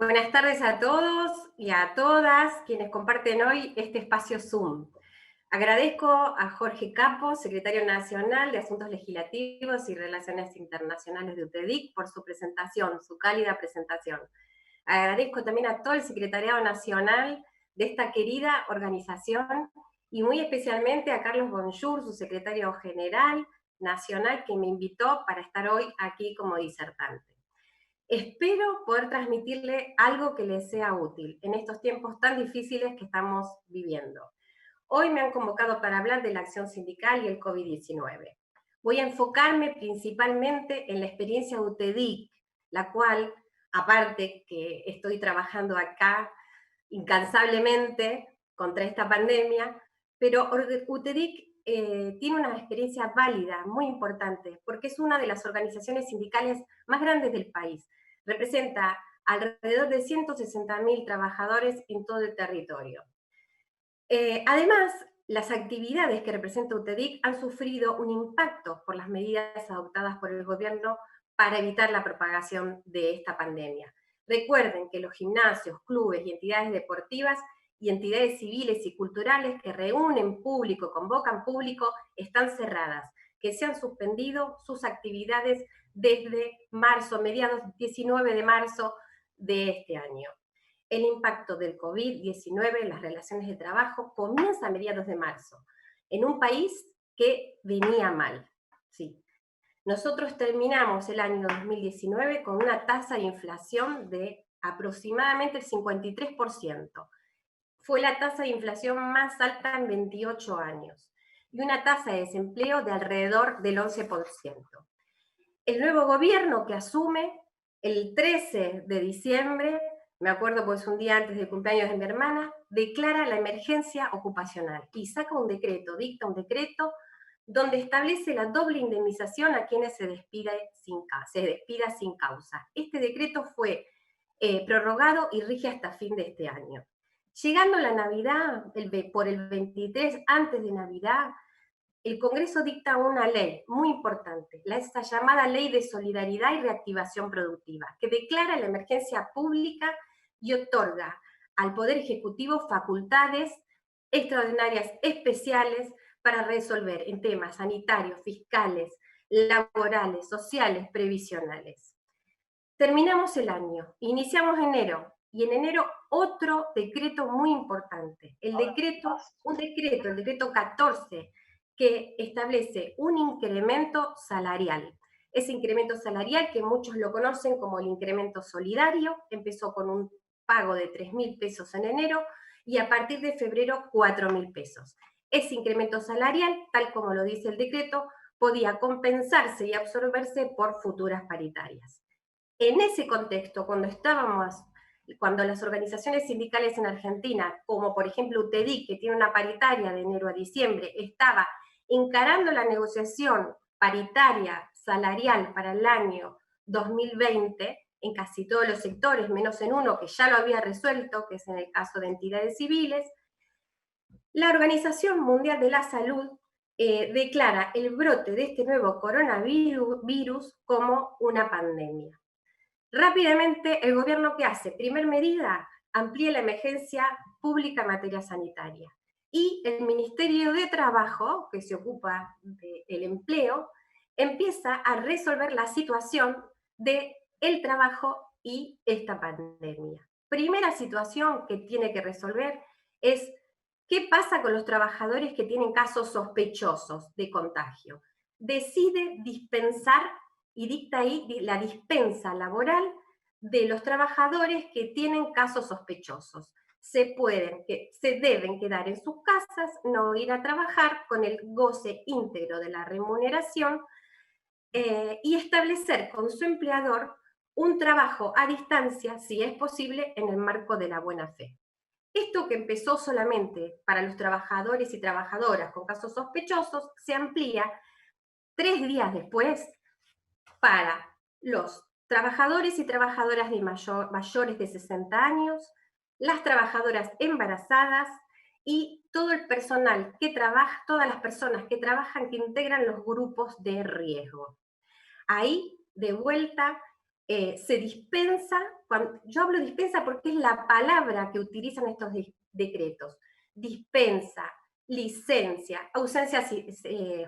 Buenas tardes a todos y a todas quienes comparten hoy este espacio Zoom. Agradezco a Jorge Capo, secretario nacional de Asuntos Legislativos y Relaciones Internacionales de UTEDIC, por su presentación, su cálida presentación. Agradezco también a todo el secretariado nacional de esta querida organización y muy especialmente a Carlos Bonjour, su secretario general nacional, que me invitó para estar hoy aquí como disertante. Espero poder transmitirle algo que les sea útil en estos tiempos tan difíciles que estamos viviendo. Hoy me han convocado para hablar de la acción sindical y el COVID-19. Voy a enfocarme principalmente en la experiencia UTEDIC, la cual, aparte que estoy trabajando acá incansablemente contra esta pandemia, pero UTEDIC tiene una experiencia válida, muy importante, porque es una de las organizaciones sindicales más grandes del país. Representa alrededor de 160.000 trabajadores en todo el territorio. Además, las actividades que representa UTEDIC han sufrido un impacto por las medidas adoptadas por el gobierno para evitar la propagación de esta pandemia. Recuerden que los gimnasios, clubes y entidades deportivas y entidades civiles y culturales que reúnen público, convocan público, están cerradas, que se han suspendido sus actividades desde marzo, mediados 19 de marzo de este año. El impacto del COVID-19 en las relaciones de trabajo comienza a mediados de marzo, en un país que venía mal. Sí. Nosotros terminamos el año 2019 con una tasa de inflación de aproximadamente el 53%. Fue la tasa de inflación más alta en 28 años y una tasa de desempleo de alrededor del 11%. El nuevo gobierno que asume el 13 de diciembre, me acuerdo pues un día antes del cumpleaños de mi hermana, declara la emergencia ocupacional y saca un decreto, dicta un decreto donde establece la doble indemnización a quienes se despida sin causa. Este decreto fue prorrogado y rige hasta fin de este año. Llegando la Navidad, por el 23, antes de Navidad, el Congreso dicta una ley muy importante, esta llamada Ley de Solidaridad y Reactivación Productiva, que declara la emergencia pública y otorga al Poder Ejecutivo facultades extraordinarias especiales para resolver en temas sanitarios, fiscales, laborales, sociales, previsionales. Terminamos el año, iniciamos enero, y en enero otro decreto muy importante, el decreto 14, que establece un incremento salarial. Ese incremento salarial, que muchos lo conocen como el incremento solidario, empezó con un pago de 3.000 pesos en enero y a partir de febrero 4.000 pesos. Ese incremento salarial, tal como lo dice el decreto, podía compensarse y absorberse por futuras paritarias. En ese contexto, cuando las organizaciones sindicales en Argentina, como por ejemplo UTEDIC, que tiene una paritaria de enero a diciembre, estaba encarando la negociación paritaria salarial para el año 2020 en casi todos los sectores, menos en uno que ya lo había resuelto, que es en el caso de entidades civiles, la Organización Mundial de la Salud declara el brote de este nuevo coronavirus como una pandemia. Rápidamente, el gobierno, ¿qué hace? Primer medida, amplía la emergencia pública en materia sanitaria. Y el Ministerio de Trabajo, que se ocupa del empleo, empieza a resolver la situación del trabajo y esta pandemia. Primera situación que tiene que resolver es qué pasa con los trabajadores que tienen casos sospechosos de contagio. Decide dispensar y dicta ahí la dispensa laboral de los trabajadores que tienen casos sospechosos. Se deben quedar en sus casas, no ir a trabajar con el goce íntegro de la remuneración y establecer con su empleador un trabajo a distancia, si es posible, en el marco de la buena fe. Esto que empezó solamente para los trabajadores y trabajadoras con casos sospechosos se amplía 3 días después para los trabajadores y trabajadoras mayores de 60 años, las trabajadoras embarazadas y todo el personal que trabaja, todas las personas que trabajan, que integran los grupos de riesgo. Ahí, de vuelta, se dispensa, yo hablo dispensa porque es la palabra que utilizan estos decretos, dispensa, licencia, ausencia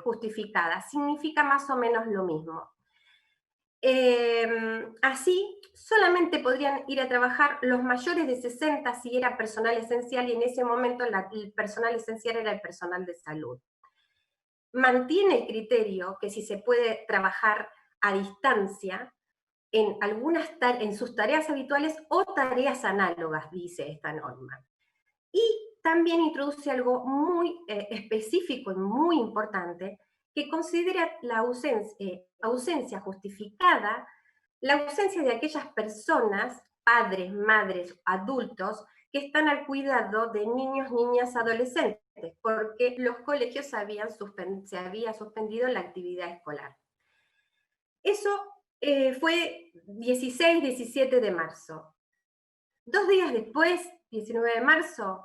justificada, significa más o menos lo mismo. Así, solamente podrían ir a trabajar los mayores de 60 si era personal esencial, y en ese momento el personal esencial era el personal de salud. Mantiene el criterio que si se puede trabajar a distancia, en sus tareas habituales o tareas análogas, dice esta norma. Y también introduce algo muy específico y muy importante, que considera la ausencia justificada, la ausencia de aquellas personas, padres, madres, adultos, que están al cuidado de niños, niñas, adolescentes, porque los colegios se había suspendido la actividad escolar. Eso fue 16, 17 de marzo. 2 días después, 19 de marzo,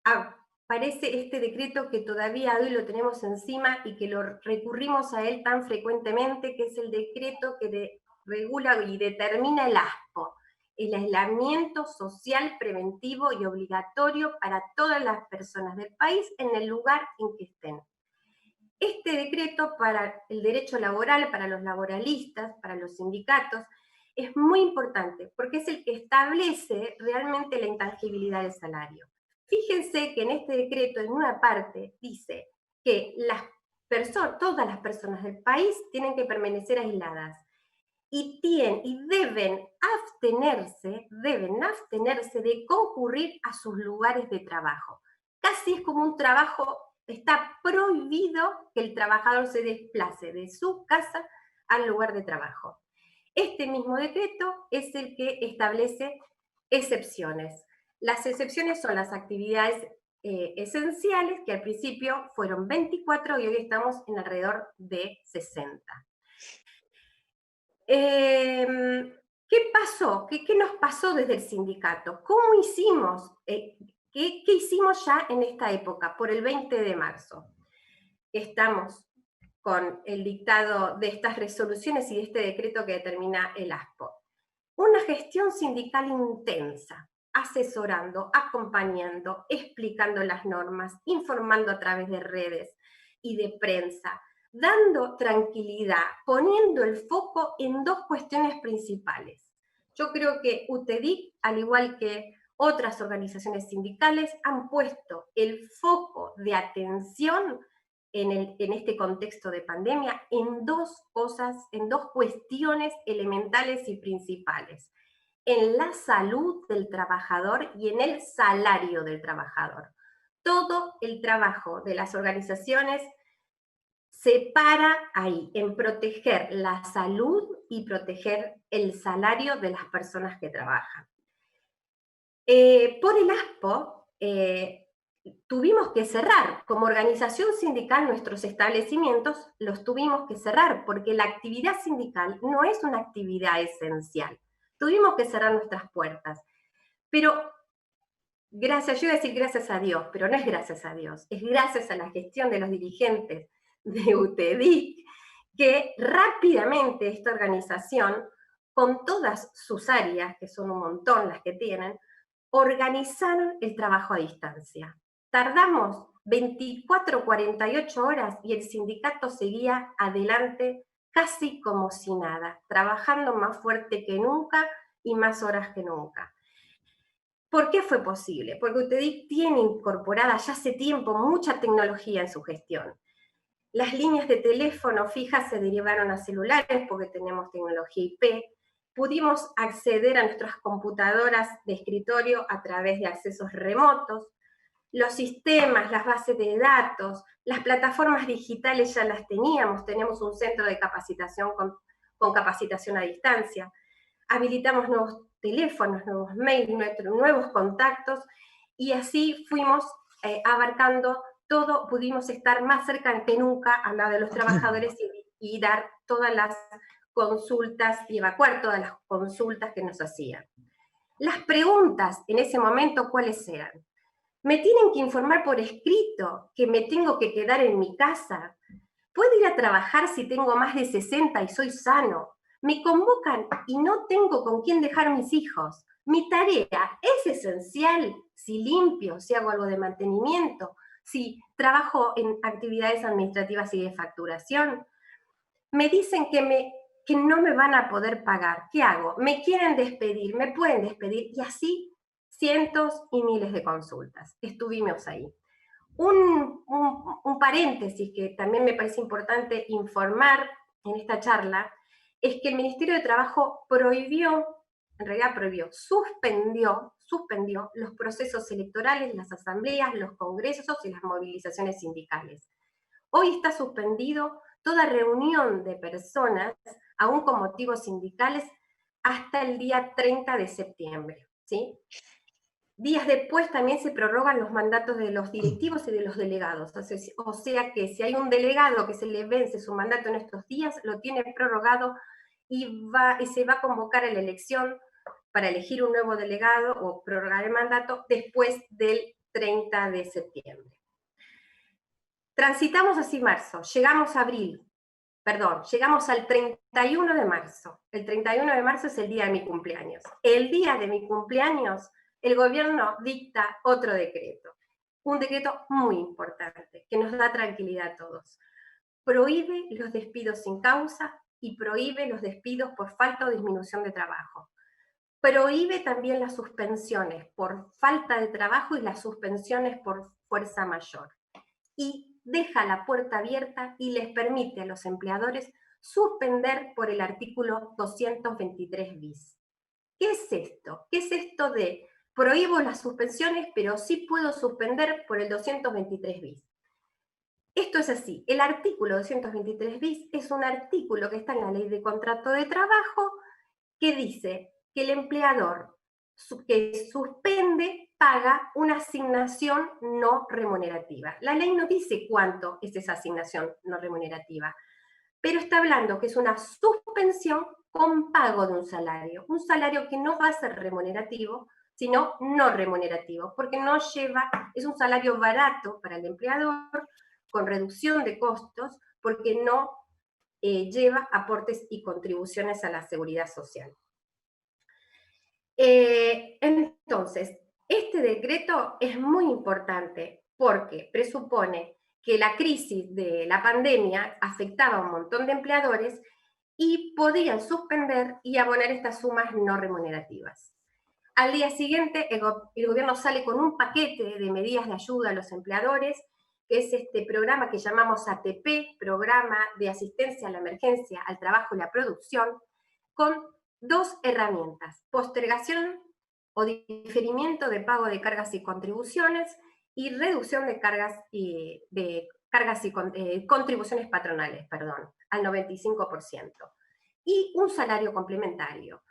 aparece este decreto que todavía hoy lo tenemos encima y que lo recurrimos a él tan frecuentemente, que es el decreto que regula y determina el ASPO, el aislamiento social preventivo y obligatorio para todas las personas del país en el lugar en que estén. Este decreto para el derecho laboral, para los laboralistas, para los sindicatos, es muy importante porque es el que establece realmente la intangibilidad del salario. Fíjense que en este decreto, en una parte, dice que todas las personas del país tienen que permanecer aisladas y deben abstenerse de concurrir a sus lugares de trabajo. Casi es como un trabajo. Está prohibido que el trabajador se desplace de su casa al lugar de trabajo. Este mismo decreto es el que establece excepciones. Las excepciones son las actividades esenciales, que al principio fueron 24 y hoy estamos en alrededor de 60. ¿Qué pasó? ¿Qué nos pasó desde el sindicato? ¿Cómo hicimos? ¿Qué hicimos ya en esta época, por el 20 de marzo? Estamos con el dictado de estas resoluciones y de este decreto que determina el ASPO. Una gestión sindical intensa, asesorando, acompañando, explicando las normas, informando a través de redes y de prensa, dando tranquilidad, poniendo el foco en dos cuestiones principales. Yo creo que UTEDIC, al igual que otras organizaciones sindicales, han puesto el foco de atención en este contexto de pandemia en dos cuestiones elementales y principales: en la salud del trabajador y en el salario del trabajador. Todo el trabajo de las organizaciones se para ahí, en proteger la salud y proteger el salario de las personas que trabajan. Por el ASPO, tuvimos que cerrar. Como organización sindical, nuestros establecimientos los tuvimos que cerrar, porque la actividad sindical no es una actividad esencial. Tuvimos que cerrar nuestras puertas. Pero yo iba a decir gracias a Dios, pero no es gracias a Dios, es gracias a la gestión de los dirigentes de UTEDIC, que rápidamente esta organización, con todas sus áreas, que son un montón las que tienen, organizaron el trabajo a distancia. Tardamos 24, 48 horas y el sindicato seguía adelante casi como si nada, trabajando más fuerte que nunca y más horas que nunca. ¿Por qué fue posible? Porque UTEDIC tiene incorporada ya hace tiempo mucha tecnología en su gestión. Las líneas de teléfono fijas se derivaron a celulares porque tenemos tecnología IP. Pudimos acceder a nuestras computadoras de escritorio a través de accesos remotos. Los sistemas, las bases de datos, las plataformas digitales ya las teníamos un centro de capacitación con capacitación a distancia. Habilitamos nuevos teléfonos, nuevos mails, nuevos contactos, y así fuimos abarcando todo, pudimos estar más cerca que nunca al lado de los trabajadores y dar todas las consultas y evacuar todas las consultas que nos hacían. Las preguntas en ese momento, ¿cuáles eran? ¿Me tienen que informar por escrito que me tengo que quedar en mi casa? ¿Puedo ir a trabajar si tengo más de 60 y soy sano? Me convocan y no tengo con quién dejar mis hijos. Mi tarea es esencial si limpio, si hago algo de mantenimiento, si trabajo en actividades administrativas y de facturación. Me dicen que no me van a poder pagar. ¿Qué hago? Me quieren despedir, me pueden despedir, y así cientos y miles de consultas. Estuvimos ahí. Un paréntesis que también me parece importante informar en esta charla es que el Ministerio de Trabajo prohibió, en realidad prohibió, suspendió los procesos electorales, las asambleas, los congresos y las movilizaciones sindicales. Hoy está suspendido toda reunión de personas, aún con motivos sindicales, hasta el día 30 de septiembre, ¿sí? Días después también se prorrogan los mandatos de los directivos y de los delegados. O sea que si hay un delegado que se le vence su mandato en estos días, lo tiene prorrogado y se va a convocar a la elección para elegir un nuevo delegado o prorrogar el mandato después del 30 de septiembre. Transitamos así marzo, llegamos a abril, llegamos al 31 de marzo. El 31 de marzo es el día de mi cumpleaños. El día de mi cumpleaños, el gobierno dicta otro decreto. Un decreto muy importante, que nos da tranquilidad a todos. Prohíbe los despidos sin causa y prohíbe los despidos por falta o disminución de trabajo. Prohíbe también las suspensiones por falta de trabajo y las suspensiones por fuerza mayor. Y deja la puerta abierta y les permite a los empleadores suspender por el artículo 223 bis. ¿Qué es esto? ¿Qué es esto de prohíbo las suspensiones, pero sí puedo suspender por el 223 bis? Esto es así, el artículo 223 bis es un artículo que está en la ley de contrato de trabajo que dice que el empleador que suspende paga una asignación no remunerativa. La ley no dice cuánto es esa asignación no remunerativa, pero está hablando que es una suspensión con pago de un salario que no va a ser remunerativo, sino no remunerativo, porque no lleva, es un salario barato para el empleador, con reducción de costos, porque no lleva aportes y contribuciones a la seguridad social. Entonces, este decreto es muy importante porque presupone que la crisis de la pandemia afectaba a un montón de empleadores y podían suspender y abonar estas sumas no remunerativas. Al día siguiente, el gobierno sale con un paquete de medidas de ayuda a los empleadores, que es este programa que llamamos ATP, Programa de Asistencia a la Emergencia, al Trabajo y la Producción, con dos herramientas: postergación o diferimiento de pago de cargas y contribuciones y reducción de cargas y contribuciones patronales, al 95%. Y un salario complementario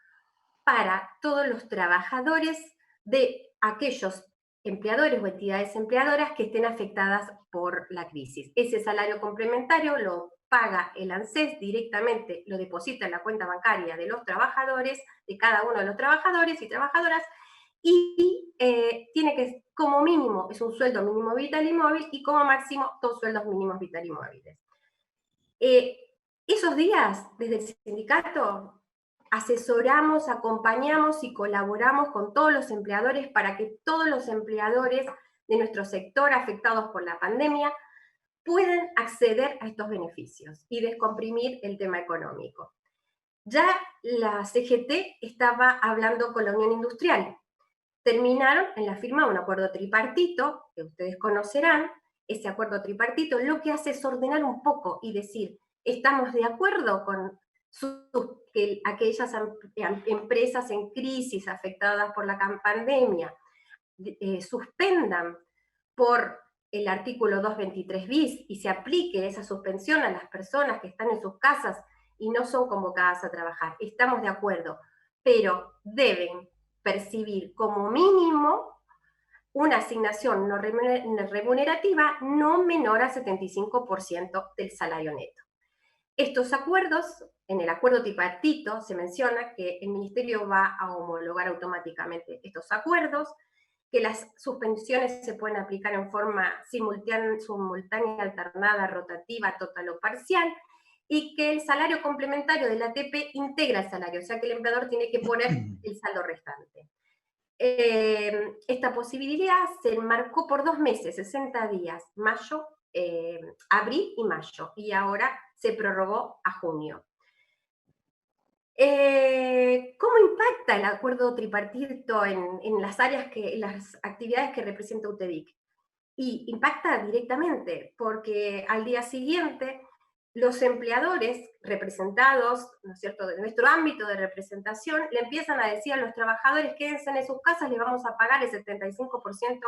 para todos los trabajadores de aquellos empleadores o entidades empleadoras que estén afectadas por la crisis. Ese salario complementario lo paga el ANSES directamente, lo deposita en la cuenta bancaria de los trabajadores, de cada uno de los trabajadores y trabajadoras, y tiene que, como mínimo, es un sueldo mínimo vital y móvil, y como máximo, 2 sueldos mínimos vital y móviles. Esos días, desde el sindicato, asesoramos, acompañamos y colaboramos con todos los empleadores para que todos los empleadores de nuestro sector afectados por la pandemia puedan acceder a estos beneficios y descomprimir el tema económico. Ya la CGT estaba hablando con la Unión Industrial. Terminaron en la firma de un acuerdo tripartito, que ustedes conocerán. Ese acuerdo tripartito lo que hace es ordenar un poco y decir, estamos de acuerdo con que aquellas empresas en crisis afectadas por la pandemia suspendan por el artículo 223 bis y se aplique esa suspensión a las personas que están en sus casas y no son convocadas a trabajar. Estamos de acuerdo, pero deben percibir como mínimo una asignación no remunerativa no menor al 75% del salario neto. Estos acuerdos, en el acuerdo tripartito se menciona que el Ministerio va a homologar automáticamente estos acuerdos, que las suspensiones se pueden aplicar en forma simultánea, alternada, rotativa, total o parcial, y que el salario complementario del ATP integra el salario, o sea que el empleador tiene que poner el saldo restante. Esta posibilidad se enmarcó por 2 meses, 60 días, mayo, abril y mayo, y ahora se prorrogó a junio. ¿Cómo impacta el acuerdo tripartito en las áreas en las actividades que representa UTEDIC? Y impacta directamente, porque al día siguiente los empleadores representados, ¿no es cierto?, de nuestro ámbito de representación, le empiezan a decir a los trabajadores, quédense en sus casas, les vamos a pagar el 75%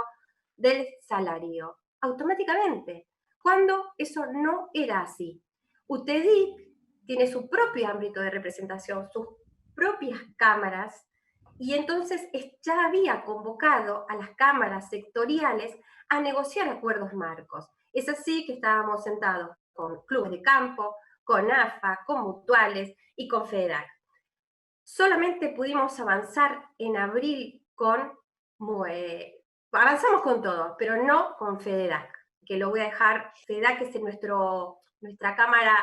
del salario, automáticamente, cuando eso no era así. UTEDIC tiene su propio ámbito de representación, sus propias cámaras, y entonces ya había convocado a las cámaras sectoriales a negociar acuerdos marcos. Es así que estábamos sentados con clubes de campo, con AFA, con mutuales y con FEDERAC. Solamente pudimos avanzar en abril avanzamos con todo, pero no con FEDERAC, que lo voy a dejar. FEDERAC es nuestra cámara,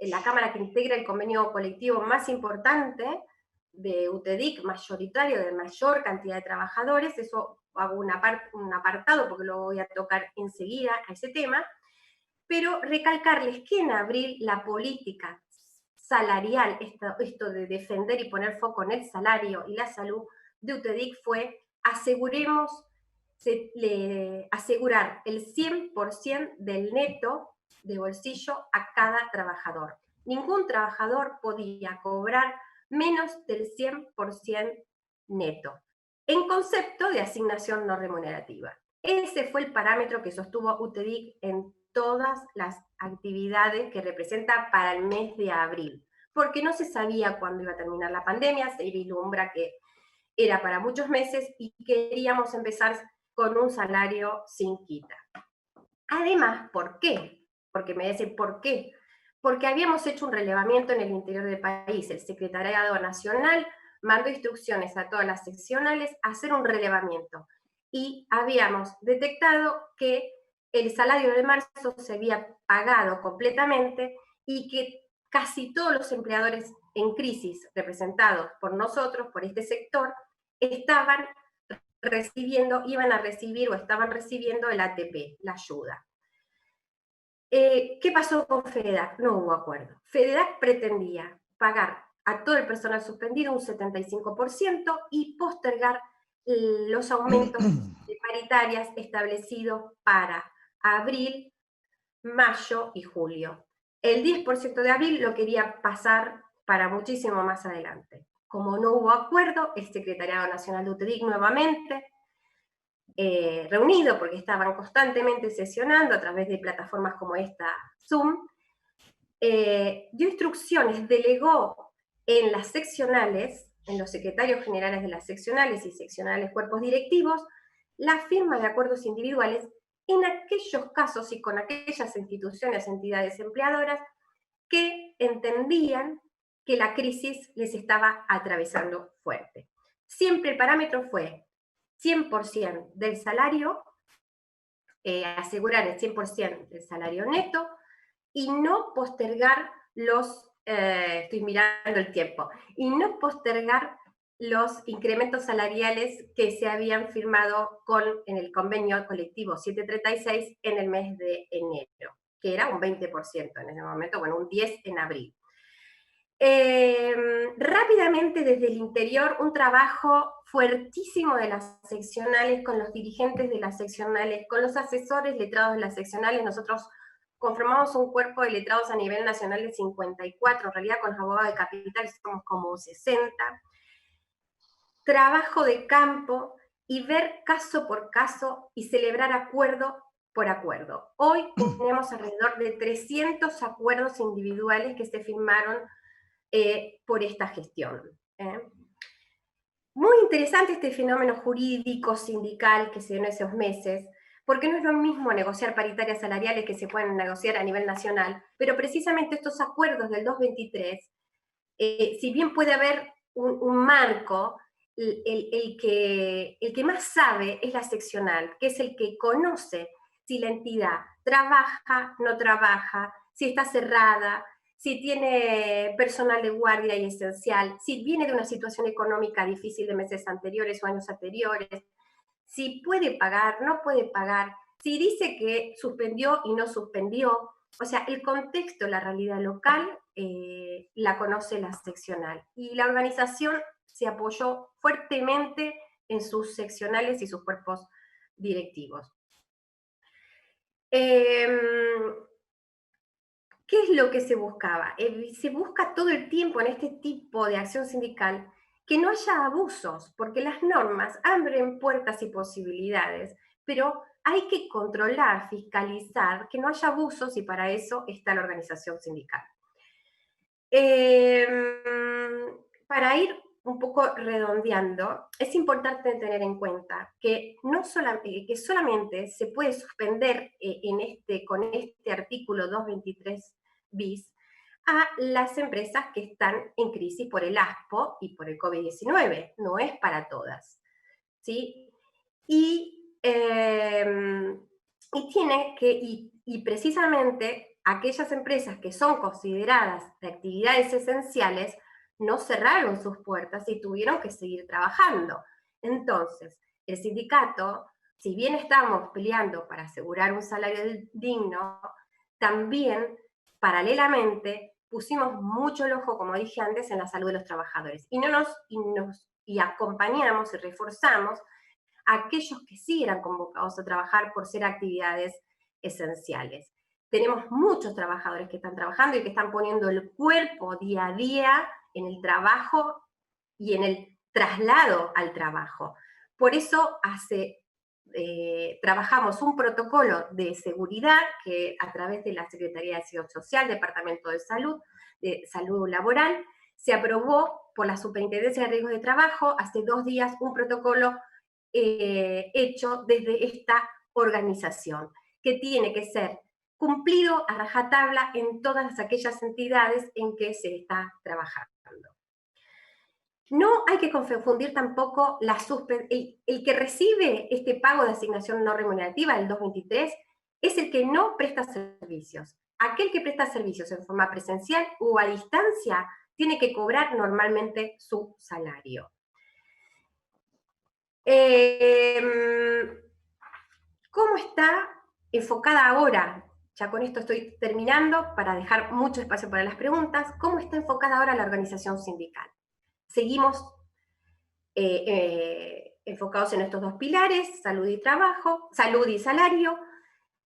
la cámara que integra el convenio colectivo más importante de UTEDIC, mayoritario, de mayor cantidad de trabajadores. Eso hago un apartado porque lo voy a tocar enseguida a ese tema, pero recalcarles que en abril la política salarial, esto de defender y poner foco en el salario y la salud de UTEDIC fue asegurar el 100% del neto de bolsillo a cada trabajador. Ningún trabajador podía cobrar menos del 100% neto, en concepto de asignación no remunerativa. Ese fue el parámetro que sostuvo UTEDIC en todas las actividades que representa para el mes de abril, porque no se sabía cuándo iba a terminar la pandemia, se vislumbra que era para muchos meses y queríamos empezar con un salario sin quita. Además, ¿por qué? Porque me dicen, ¿por qué? Porque habíamos hecho un relevamiento en el interior del país. El Secretariado Nacional mandó instrucciones a todas las seccionales a hacer un relevamiento. Y habíamos detectado que el salario de marzo se había pagado completamente y que casi todos los empleadores en crisis representados por nosotros, por este sector, estaban iban a recibir o estaban recibiendo el ATP, la ayuda. ¿Qué pasó con FEDERAC? No hubo acuerdo. FEDERAC pretendía pagar a todo el personal suspendido un 75% y postergar los aumentos de paritarias establecidos para abril, mayo y julio. El 10% de abril lo quería pasar para muchísimo más adelante. Como no hubo acuerdo, el Secretariado Nacional de UTEDIC nuevamente reunido, porque estaban constantemente sesionando a través de plataformas como esta, Zoom, dio instrucciones, delegó en las seccionales, en los secretarios generales de las seccionales y seccionales cuerpos directivos, la firma de acuerdos individuales en aquellos casos y con aquellas instituciones, entidades empleadoras que entendían que la crisis les estaba atravesando fuerte. Siempre el parámetro fue 100% del salario, asegurar el 100% del salario neto y no postergar estoy mirando el tiempo, y no postergar los incrementos salariales que se habían firmado en el convenio colectivo 736 en el mes de enero, que era un 20% en ese momento, bueno, un 10% en abril. Rápidamente desde el interior, un trabajo fuertísimo de las seccionales, con los dirigentes de las seccionales, con los asesores letrados de las seccionales. Nosotros conformamos un cuerpo de letrados a nivel nacional de 54, en realidad con los abogados de capital somos como 60. Trabajo de campo y ver caso por caso y celebrar acuerdo por acuerdo. Hoy tenemos alrededor de 300 acuerdos individuales que se firmaron por esta gestión. Muy interesante este fenómeno jurídico, sindical que se dio en esos meses, porque no es lo mismo negociar paritarias salariales que se pueden negociar a nivel nacional, pero precisamente estos acuerdos del 223, si bien puede haber un marco, el que más sabe es la seccional, que es el que conoce si la entidad trabaja, no trabaja, si está cerrada, si tiene personal de guardia y esencial, si viene de una situación económica difícil de meses anteriores o años anteriores, si puede pagar, no puede pagar, si dice que suspendió y no suspendió. O sea, el contexto, la realidad local, la conoce la seccional. Y la organización se apoyó fuertemente en sus seccionales y sus cuerpos directivos. ¿Qué es lo que se buscaba? Se busca todo el tiempo en este tipo de acción sindical que no haya abusos, porque las normas abren puertas y posibilidades, pero hay que controlar, fiscalizar, que no haya abusos y para eso está la organización sindical. Para ir un poco redondeando, es importante tener en cuenta que, que solamente se puede suspender con este artículo 223 bis a las empresas que están en crisis por el ASPO y por el COVID-19, no es para todas, ¿sí? Y precisamente aquellas empresas que son consideradas de actividades esenciales no cerraron sus puertas y tuvieron que seguir trabajando. Entonces, el sindicato, si bien estamos peleando para asegurar un salario digno, también paralelamente pusimos mucho el ojo, como dije antes, en la salud de los trabajadores y acompañamos y reforzamos a aquellos que sí eran convocados a trabajar por ser actividades esenciales. Tenemos muchos trabajadores que están trabajando y que están poniendo el cuerpo día a día en el trabajo y en el traslado al trabajo. Por eso trabajamos un protocolo de seguridad que a través de la Secretaría de Seguridad Social, Departamento de Salud Laboral, se aprobó por la Superintendencia de Riesgos de Trabajo hace 2 días un protocolo hecho desde esta organización, que tiene que ser cumplido a rajatabla en todas aquellas entidades en que se está trabajando. No hay que confundir tampoco el que recibe este pago de asignación no remunerativa, el 223, es el que no presta servicios. Aquel que presta servicios en forma presencial o a distancia tiene que cobrar normalmente su salario. ¿Cómo está enfocada ahora? Ya con esto estoy terminando para dejar mucho espacio para las preguntas. ¿Cómo está enfocada ahora la organización sindical? Seguimos enfocados en estos 2 pilares, salud y trabajo, salud y salario.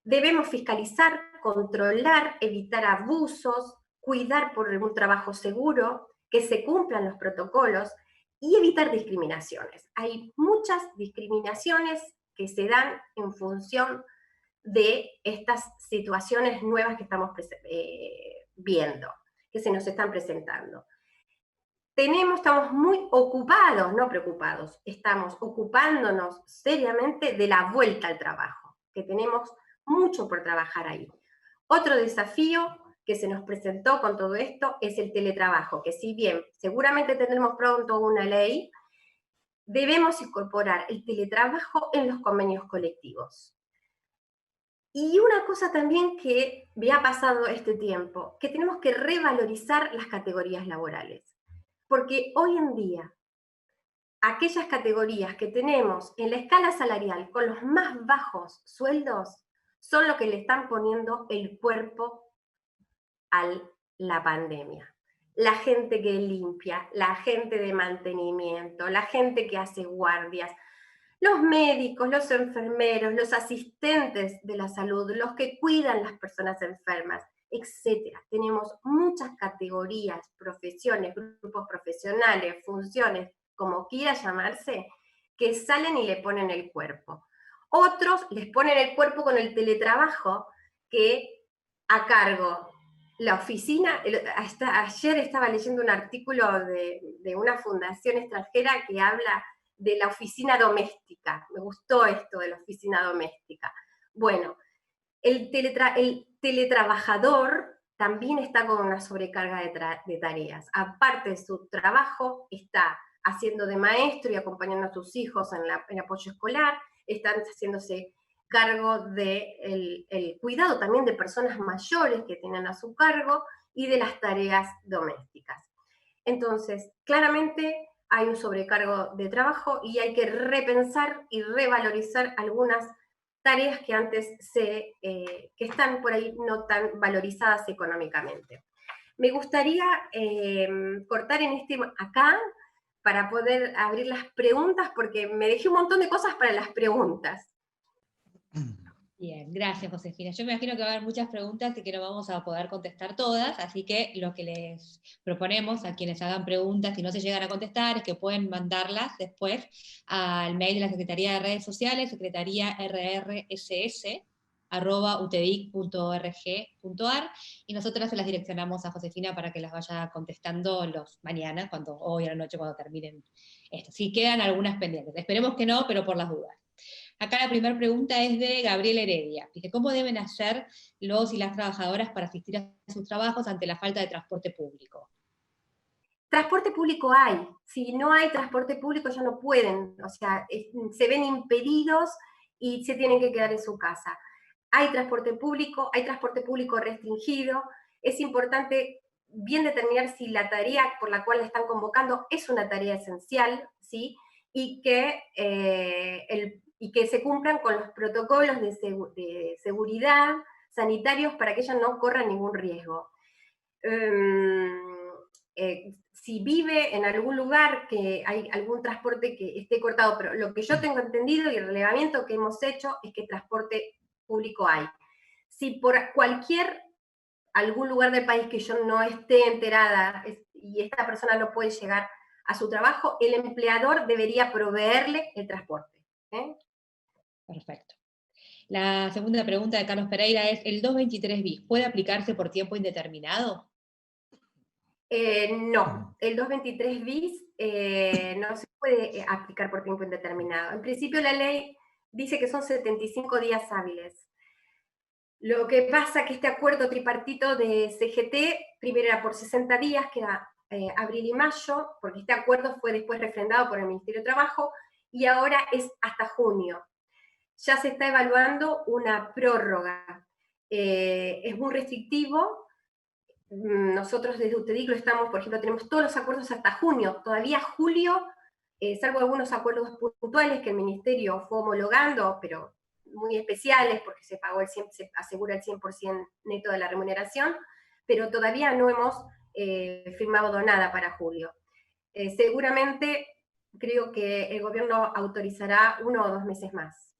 Debemos fiscalizar, controlar, evitar abusos, cuidar por un trabajo seguro, que se cumplan los protocolos y evitar discriminaciones. Hay muchas discriminaciones que se dan en función de estas situaciones nuevas que estamos viendo, que se nos están presentando. Estamos muy ocupados, no preocupados, estamos ocupándonos seriamente de la vuelta al trabajo, que tenemos mucho por trabajar ahí. Otro desafío que se nos presentó con todo esto es el teletrabajo, que si bien seguramente tendremos pronto una ley, debemos incorporar el teletrabajo en los convenios colectivos. Y una cosa también que me ha pasado este tiempo, que tenemos que revalorizar las categorías laborales. Porque hoy en día, aquellas categorías que tenemos en la escala salarial con los más bajos sueldos son los que le están poniendo el cuerpo a la pandemia. La gente que limpia, la gente de mantenimiento, la gente que hace guardias, los médicos, los enfermeros, los asistentes de la salud, los que cuidan las personas enfermas, etcétera. Tenemos muchas categorías, profesiones, grupos profesionales, funciones, como quiera llamarse, que salen y le ponen el cuerpo. Otros les ponen el cuerpo con el teletrabajo, que a cargo la oficina, ayer estaba leyendo un artículo de una fundación extranjera que habla de la oficina doméstica. Me gustó esto de la oficina doméstica. Bueno, el teletrabajador también está con una sobrecarga de tareas. Aparte de su trabajo, está haciendo de maestro y acompañando a sus hijos en apoyo escolar, están haciéndose cargo del el cuidado también de personas mayores que tienen a su cargo y de las tareas domésticas. Entonces, claramente hay un sobrecargo de trabajo y hay que repensar y revalorizar algunas tareas que antes que están por ahí no tan valorizadas económicamente. Me gustaría cortar en acá para poder abrir las preguntas, porque me dejé un montón de cosas para las preguntas. Bien, gracias Josefina. Yo me imagino que va a haber muchas preguntas y que no vamos a poder contestar todas, así que lo que les proponemos a quienes hagan preguntas y no se llegan a contestar es que pueden mandarlas después al mail de la Secretaría de Redes Sociales, secretariarss@utedic.org.ar, y nosotras se las direccionamos a Josefina para que las vaya contestando mañana, hoy a la noche, cuando terminen esto. Si quedan algunas pendientes. Esperemos que no, pero por las dudas. Acá la primera pregunta es de Gabriel Heredia. Dice, ¿cómo deben hacer los y las trabajadoras para asistir a sus trabajos ante la falta de transporte público? Transporte público hay. Si no hay transporte público ya no pueden, o sea, se ven impedidos y se tienen que quedar en su casa. Hay transporte público restringido. Es importante bien determinar si la tarea por la cual le están convocando es una tarea esencial, ¿sí? Y que se cumplan con los protocolos de seguridad sanitarios para que ella no corra ningún riesgo. Si vive en algún lugar que hay algún transporte que esté cortado, pero lo que yo tengo entendido y el relevamiento que hemos hecho es que transporte público hay. Si por algún lugar del país que yo no esté enterada y esta persona no puede llegar a su trabajo, el empleador debería proveerle el transporte. Perfecto. La segunda pregunta de Carlos Pereira es, ¿el 223 bis puede aplicarse por tiempo indeterminado? No, el 223 bis no se puede aplicar por tiempo indeterminado. En principio la ley dice que son 75 días hábiles. Lo que pasa es que este acuerdo tripartito de CGT, primero era por 60 días, que era abril y mayo, porque este acuerdo fue después refrendado por el Ministerio de Trabajo, y ahora es hasta junio. Ya se está evaluando una prórroga. Es muy restrictivo. Nosotros desde UTEDIC lo estamos, por ejemplo, tenemos todos los acuerdos hasta junio. Todavía julio, salvo algunos acuerdos puntuales que el Ministerio fue homologando, pero muy especiales porque se asegura el 100% neto de la remuneración, pero todavía no hemos firmado nada para julio. Seguramente creo que el gobierno autorizará 1 o 2 meses más.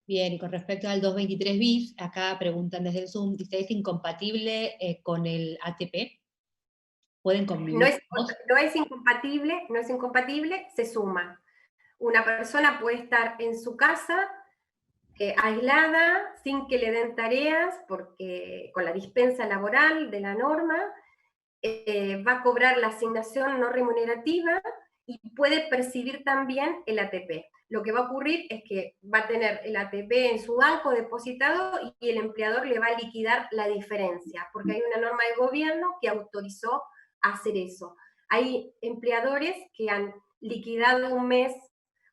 Bien, y con respecto al 223 bis, acá preguntan desde el Zoom, dice, ¿es incompatible con el ATP? ¿Pueden convivir? No es incompatible, se suma. Una persona puede estar en su casa aislada, sin que le den tareas, porque con la dispensa laboral de la norma, va a cobrar la asignación no remunerativa y puede percibir también el ATP. Lo que va a ocurrir es que va a tener el ATP en su banco depositado y el empleador le va a liquidar la diferencia, porque hay una norma de gobierno que autorizó hacer eso. Hay empleadores que han liquidado un mes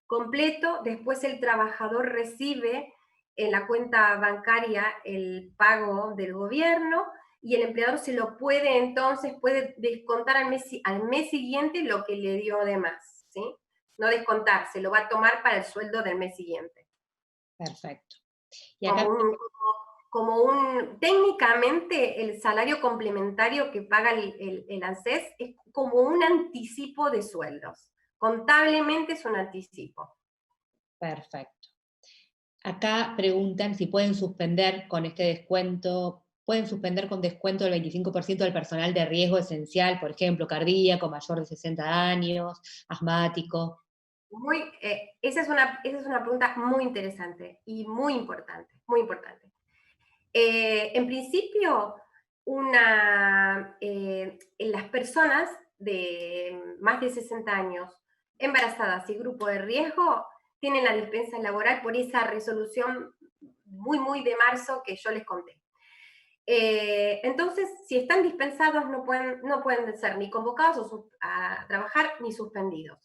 completo, después el trabajador recibe en la cuenta bancaria el pago del gobierno y el empleador se lo puede descontar al mes siguiente lo que le dio de más, ¿sí? No descontar, se lo va a tomar para el sueldo del mes siguiente. Perfecto. Y acá... técnicamente el salario complementario que paga el ANSES es como un anticipo de sueldos. Contablemente es un anticipo. Perfecto. Acá preguntan si pueden suspender con este descuento, pueden suspender con descuento del 25% del personal de riesgo esencial, por ejemplo, cardíaco, mayor de 60 años, asmático. Esa es una pregunta muy interesante y muy importante, muy importante. En principio, las personas de más de 60 años embarazadas y grupo de riesgo tienen la dispensa laboral por esa resolución muy de marzo que yo les conté. Entonces, si están dispensados, no pueden ser ni convocados a trabajar ni suspendidos.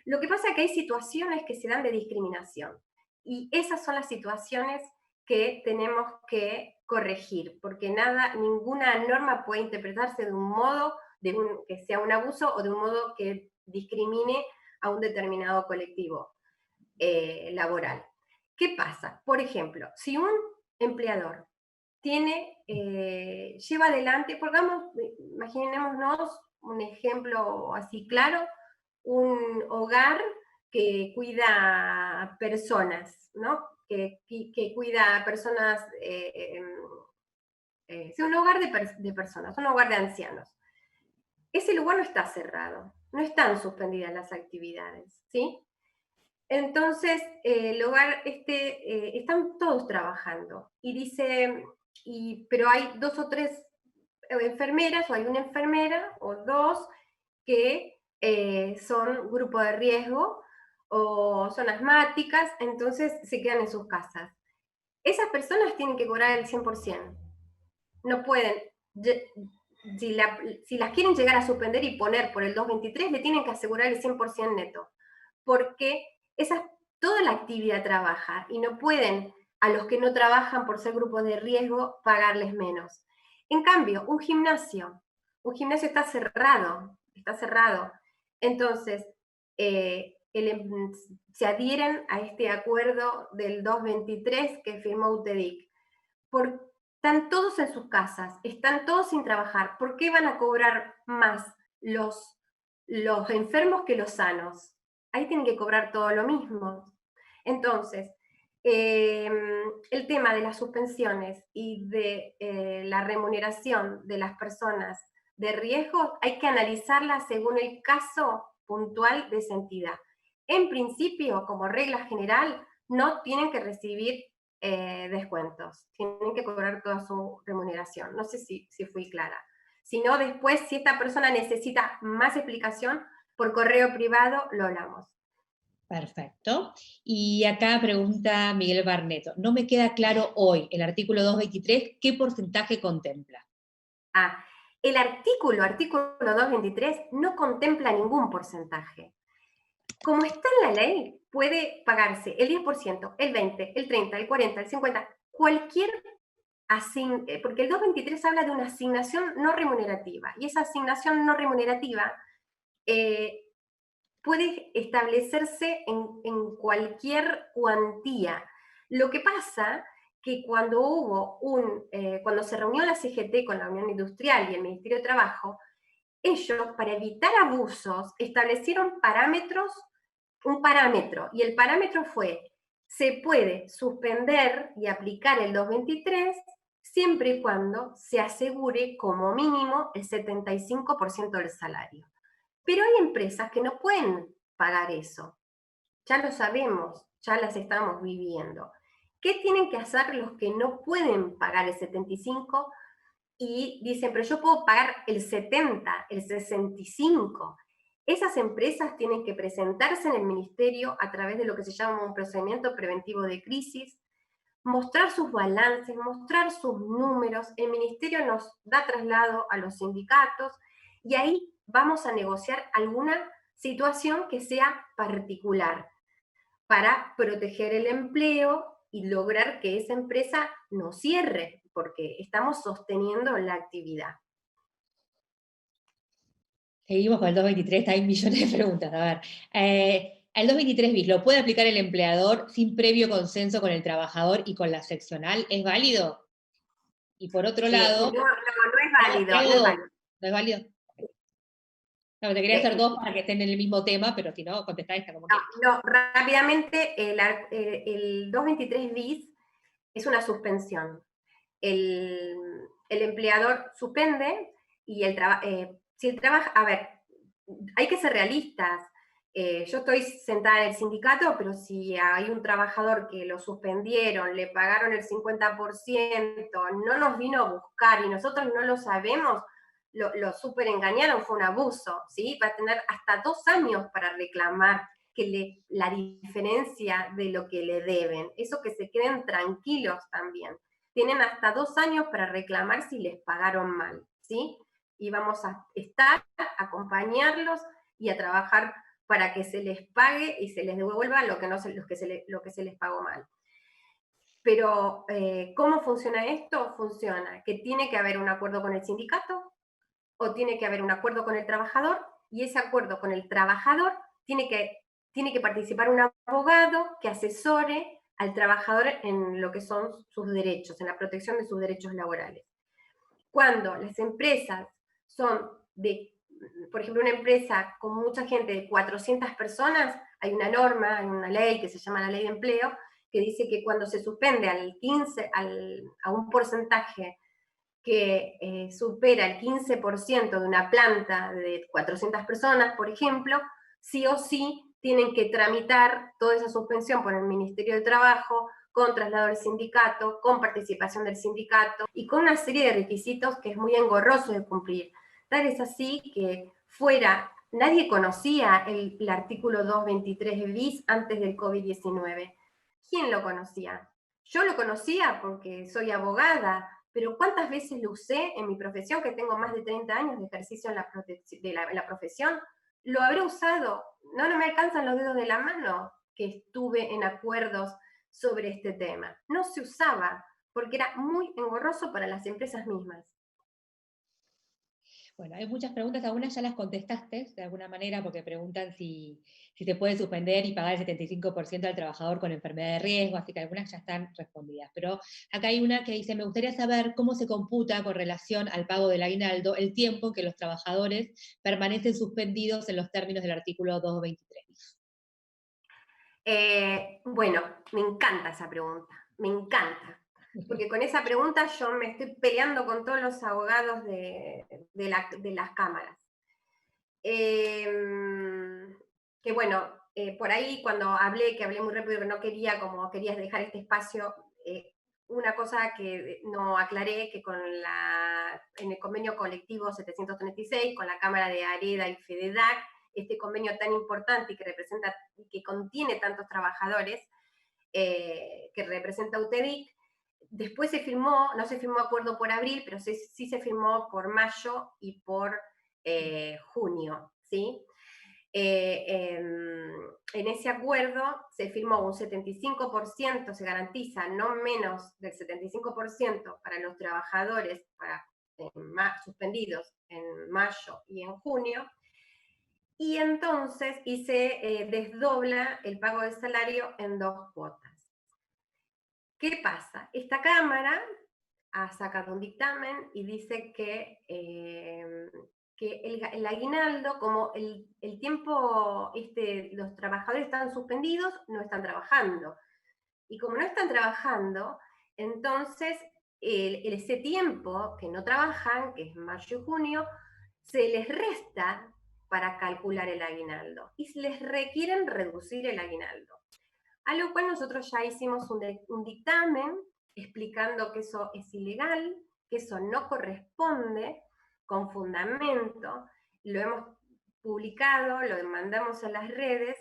Lo que pasa es que hay situaciones que se dan de discriminación y esas son las situaciones que tenemos que corregir, porque ninguna norma puede interpretarse de un modo que sea un abuso o de un modo que discrimine a un determinado colectivo laboral. ¿Qué pasa? Por ejemplo, si un empleador lleva adelante, imaginémonos un ejemplo así claro, un hogar que cuida a personas, ¿no? Que cuida a personas, un hogar de personas, un hogar de ancianos. Ese lugar no está cerrado, no están suspendidas las actividades, ¿sí? Entonces, el hogar están todos trabajando. Y dice, pero hay 2 o 3 enfermeras, o hay una enfermera, o 2, que son grupo de riesgo, o son asmáticas, entonces se quedan en sus casas. Esas personas tienen que cobrar el 100%. No pueden, si las quieren llegar a suspender y poner por el 223, le tienen que asegurar el 100% neto. Porque toda la actividad trabaja y no pueden a los que no trabajan por ser grupos de riesgo pagarles menos. En cambio, un gimnasio está cerrado. Entonces, se adhieren a este acuerdo del 223 que firmó UTEDIC. Están todos en sus casas, están todos sin trabajar. ¿Por qué van a cobrar más los enfermos que los sanos? Ahí tienen que cobrar todo lo mismo. Entonces, el tema de las suspensiones y de la remuneración de las personas de riesgo hay que analizarla según el caso puntual de esa entidad. En principio, como regla general, no tienen que recibir descuentos, tienen que cobrar toda su remuneración. No sé si fui clara. Si no, después, si esta persona necesita más explicación, por correo privado lo hablamos. Perfecto. Y acá pregunta Miguel Barneto. No me queda claro hoy el artículo 223, ¿qué porcentaje contempla? El artículo 223 no contempla ningún porcentaje. Como está en la ley, puede pagarse el 10%, el 20%, el 30%, el 40%, el 50%, cualquier porque el 223 habla de una asignación no remunerativa, y esa asignación no remunerativa puede establecerse en cualquier cuantía. Lo que pasa que cuando se reunió la CGT con la Unión Industrial y el Ministerio de Trabajo, ellos, para evitar abusos, establecieron un parámetro, y el parámetro fue: se puede suspender y aplicar el 223 siempre y cuando se asegure como mínimo el 75% del salario. Pero hay empresas que no pueden pagar eso. Ya lo sabemos, ya las estamos viviendo. ¿Qué tienen que hacer los que no pueden pagar el 75% y dicen, pero yo puedo pagar el 70%, el 65%? Esas empresas tienen que presentarse en el ministerio a través de lo que se llama un procedimiento preventivo de crisis, mostrar sus balances, mostrar sus números. El ministerio nos da traslado a los sindicatos y ahí vamos a negociar alguna situación que sea particular para proteger el empleo y lograr que esa empresa no cierre, porque estamos sosteniendo la actividad. Seguimos con el 223, hay millones de preguntas. A ver, el 223 bis, ¿lo puede aplicar el empleador sin previo consenso con el trabajador y con la seccional? ¿Es válido? Y por otro lado... No es válido. ¿No es válido? No, te quería hacer dos para que estén en el mismo tema, pero si no, contestá esta como quieras. No, rápidamente, el 223 bis es una suspensión. El empleador suspende y si el trabajo, a ver, hay que ser realistas. Yo estoy sentada en el sindicato, pero si hay un trabajador que lo suspendieron, le pagaron el 50%, no nos vino a buscar y nosotros no lo sabemos, lo súper engañaron, fue un abuso, ¿sí? Va a tener hasta 2 años para reclamar la diferencia de lo que le deben. Eso, que se queden tranquilos también. Tienen hasta 2 años para reclamar si les pagaron mal, ¿sí? Y vamos a acompañarlos y a trabajar para que se les pague y se les devuelva lo que se les pagó mal. Pero, ¿cómo funciona esto? Funciona que tiene que haber un acuerdo con el sindicato o tiene que haber un acuerdo con el trabajador, y ese acuerdo con el trabajador tiene que, tiene que participar un abogado que asesore al trabajador en lo que son sus derechos, en la protección de sus derechos laborales. Cuando las empresas son de, por ejemplo, una empresa con mucha gente, de 400 personas, hay una norma, hay una ley que se llama la Ley de Empleo, que dice que cuando se suspende a un porcentaje que supera el 15% de una planta de 400 personas, por ejemplo, sí o sí tienen que tramitar toda esa suspensión por el Ministerio de Trabajo, con traslado del sindicato, con participación del sindicato y con una serie de requisitos que es muy engorroso de cumplir. Tal es así que nadie conocía el artículo 223 bis antes del COVID-19. ¿Quién lo conocía? Yo lo conocía porque soy abogada, pero ¿cuántas veces lo usé en mi profesión, que tengo más de 30 años de ejercicio en la profesión? Lo habré usado, no me alcanzan los dedos de la mano que estuve en acuerdos sobre este tema. No se usaba porque era muy engorroso para las empresas mismas. Bueno, hay muchas preguntas, algunas ya las contestaste de alguna manera, porque preguntan si se puede suspender y pagar el 75% al trabajador con enfermedad de riesgo, así que algunas ya están respondidas. Pero acá hay una que dice, me gustaría saber cómo se computa con relación al pago del aguinaldo el tiempo que los trabajadores permanecen suspendidos en los términos del artículo 223. Bueno, me encanta esa pregunta, me encanta. Porque con esa pregunta yo me estoy peleando con todos los abogados de las cámaras. Que bueno, por ahí cuando hablé, que hablé muy rápido, que no quería, como querías dejar este espacio, una cosa que no aclaré, que en el convenio colectivo 736, con la Cámara de AREDA y FEDEDAC, este convenio tan importante y que representa, que contiene tantos trabajadores, que representa UTEDIC, después se firmó, no se firmó acuerdo por abril, pero sí se firmó por mayo y por junio, ¿sí? En ese acuerdo se firmó un 75%, se garantiza no menos del 75% para los trabajadores suspendidos en mayo y en junio, y entonces se desdobla el pago del salario en 2 cuotas. ¿Qué pasa? Esta Cámara ha sacado un dictamen y dice que el aguinaldo, como el tiempo los trabajadores están suspendidos, no están trabajando. Y como no están trabajando, entonces ese tiempo que no trabajan, que es mayo y junio, se les resta para calcular el aguinaldo y les requieren reducir el aguinaldo. A lo cual nosotros ya hicimos un dictamen explicando que eso es ilegal, que eso no corresponde, con fundamento, lo hemos publicado, lo mandamos a las redes,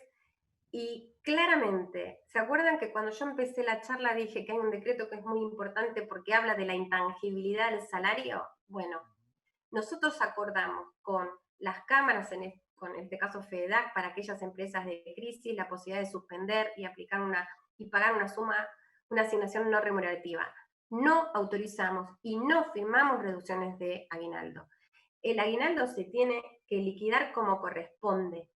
y claramente, ¿se acuerdan que cuando yo empecé la charla dije que hay un decreto que es muy importante porque habla de la intangibilidad del salario? Bueno, nosotros acordamos con las cámaras, con este caso FEDEDAC, para aquellas empresas de crisis, la posibilidad de suspender y pagar una suma, una asignación no remunerativa. No autorizamos y no firmamos reducciones de aguinaldo. El aguinaldo se tiene que liquidar como corresponde.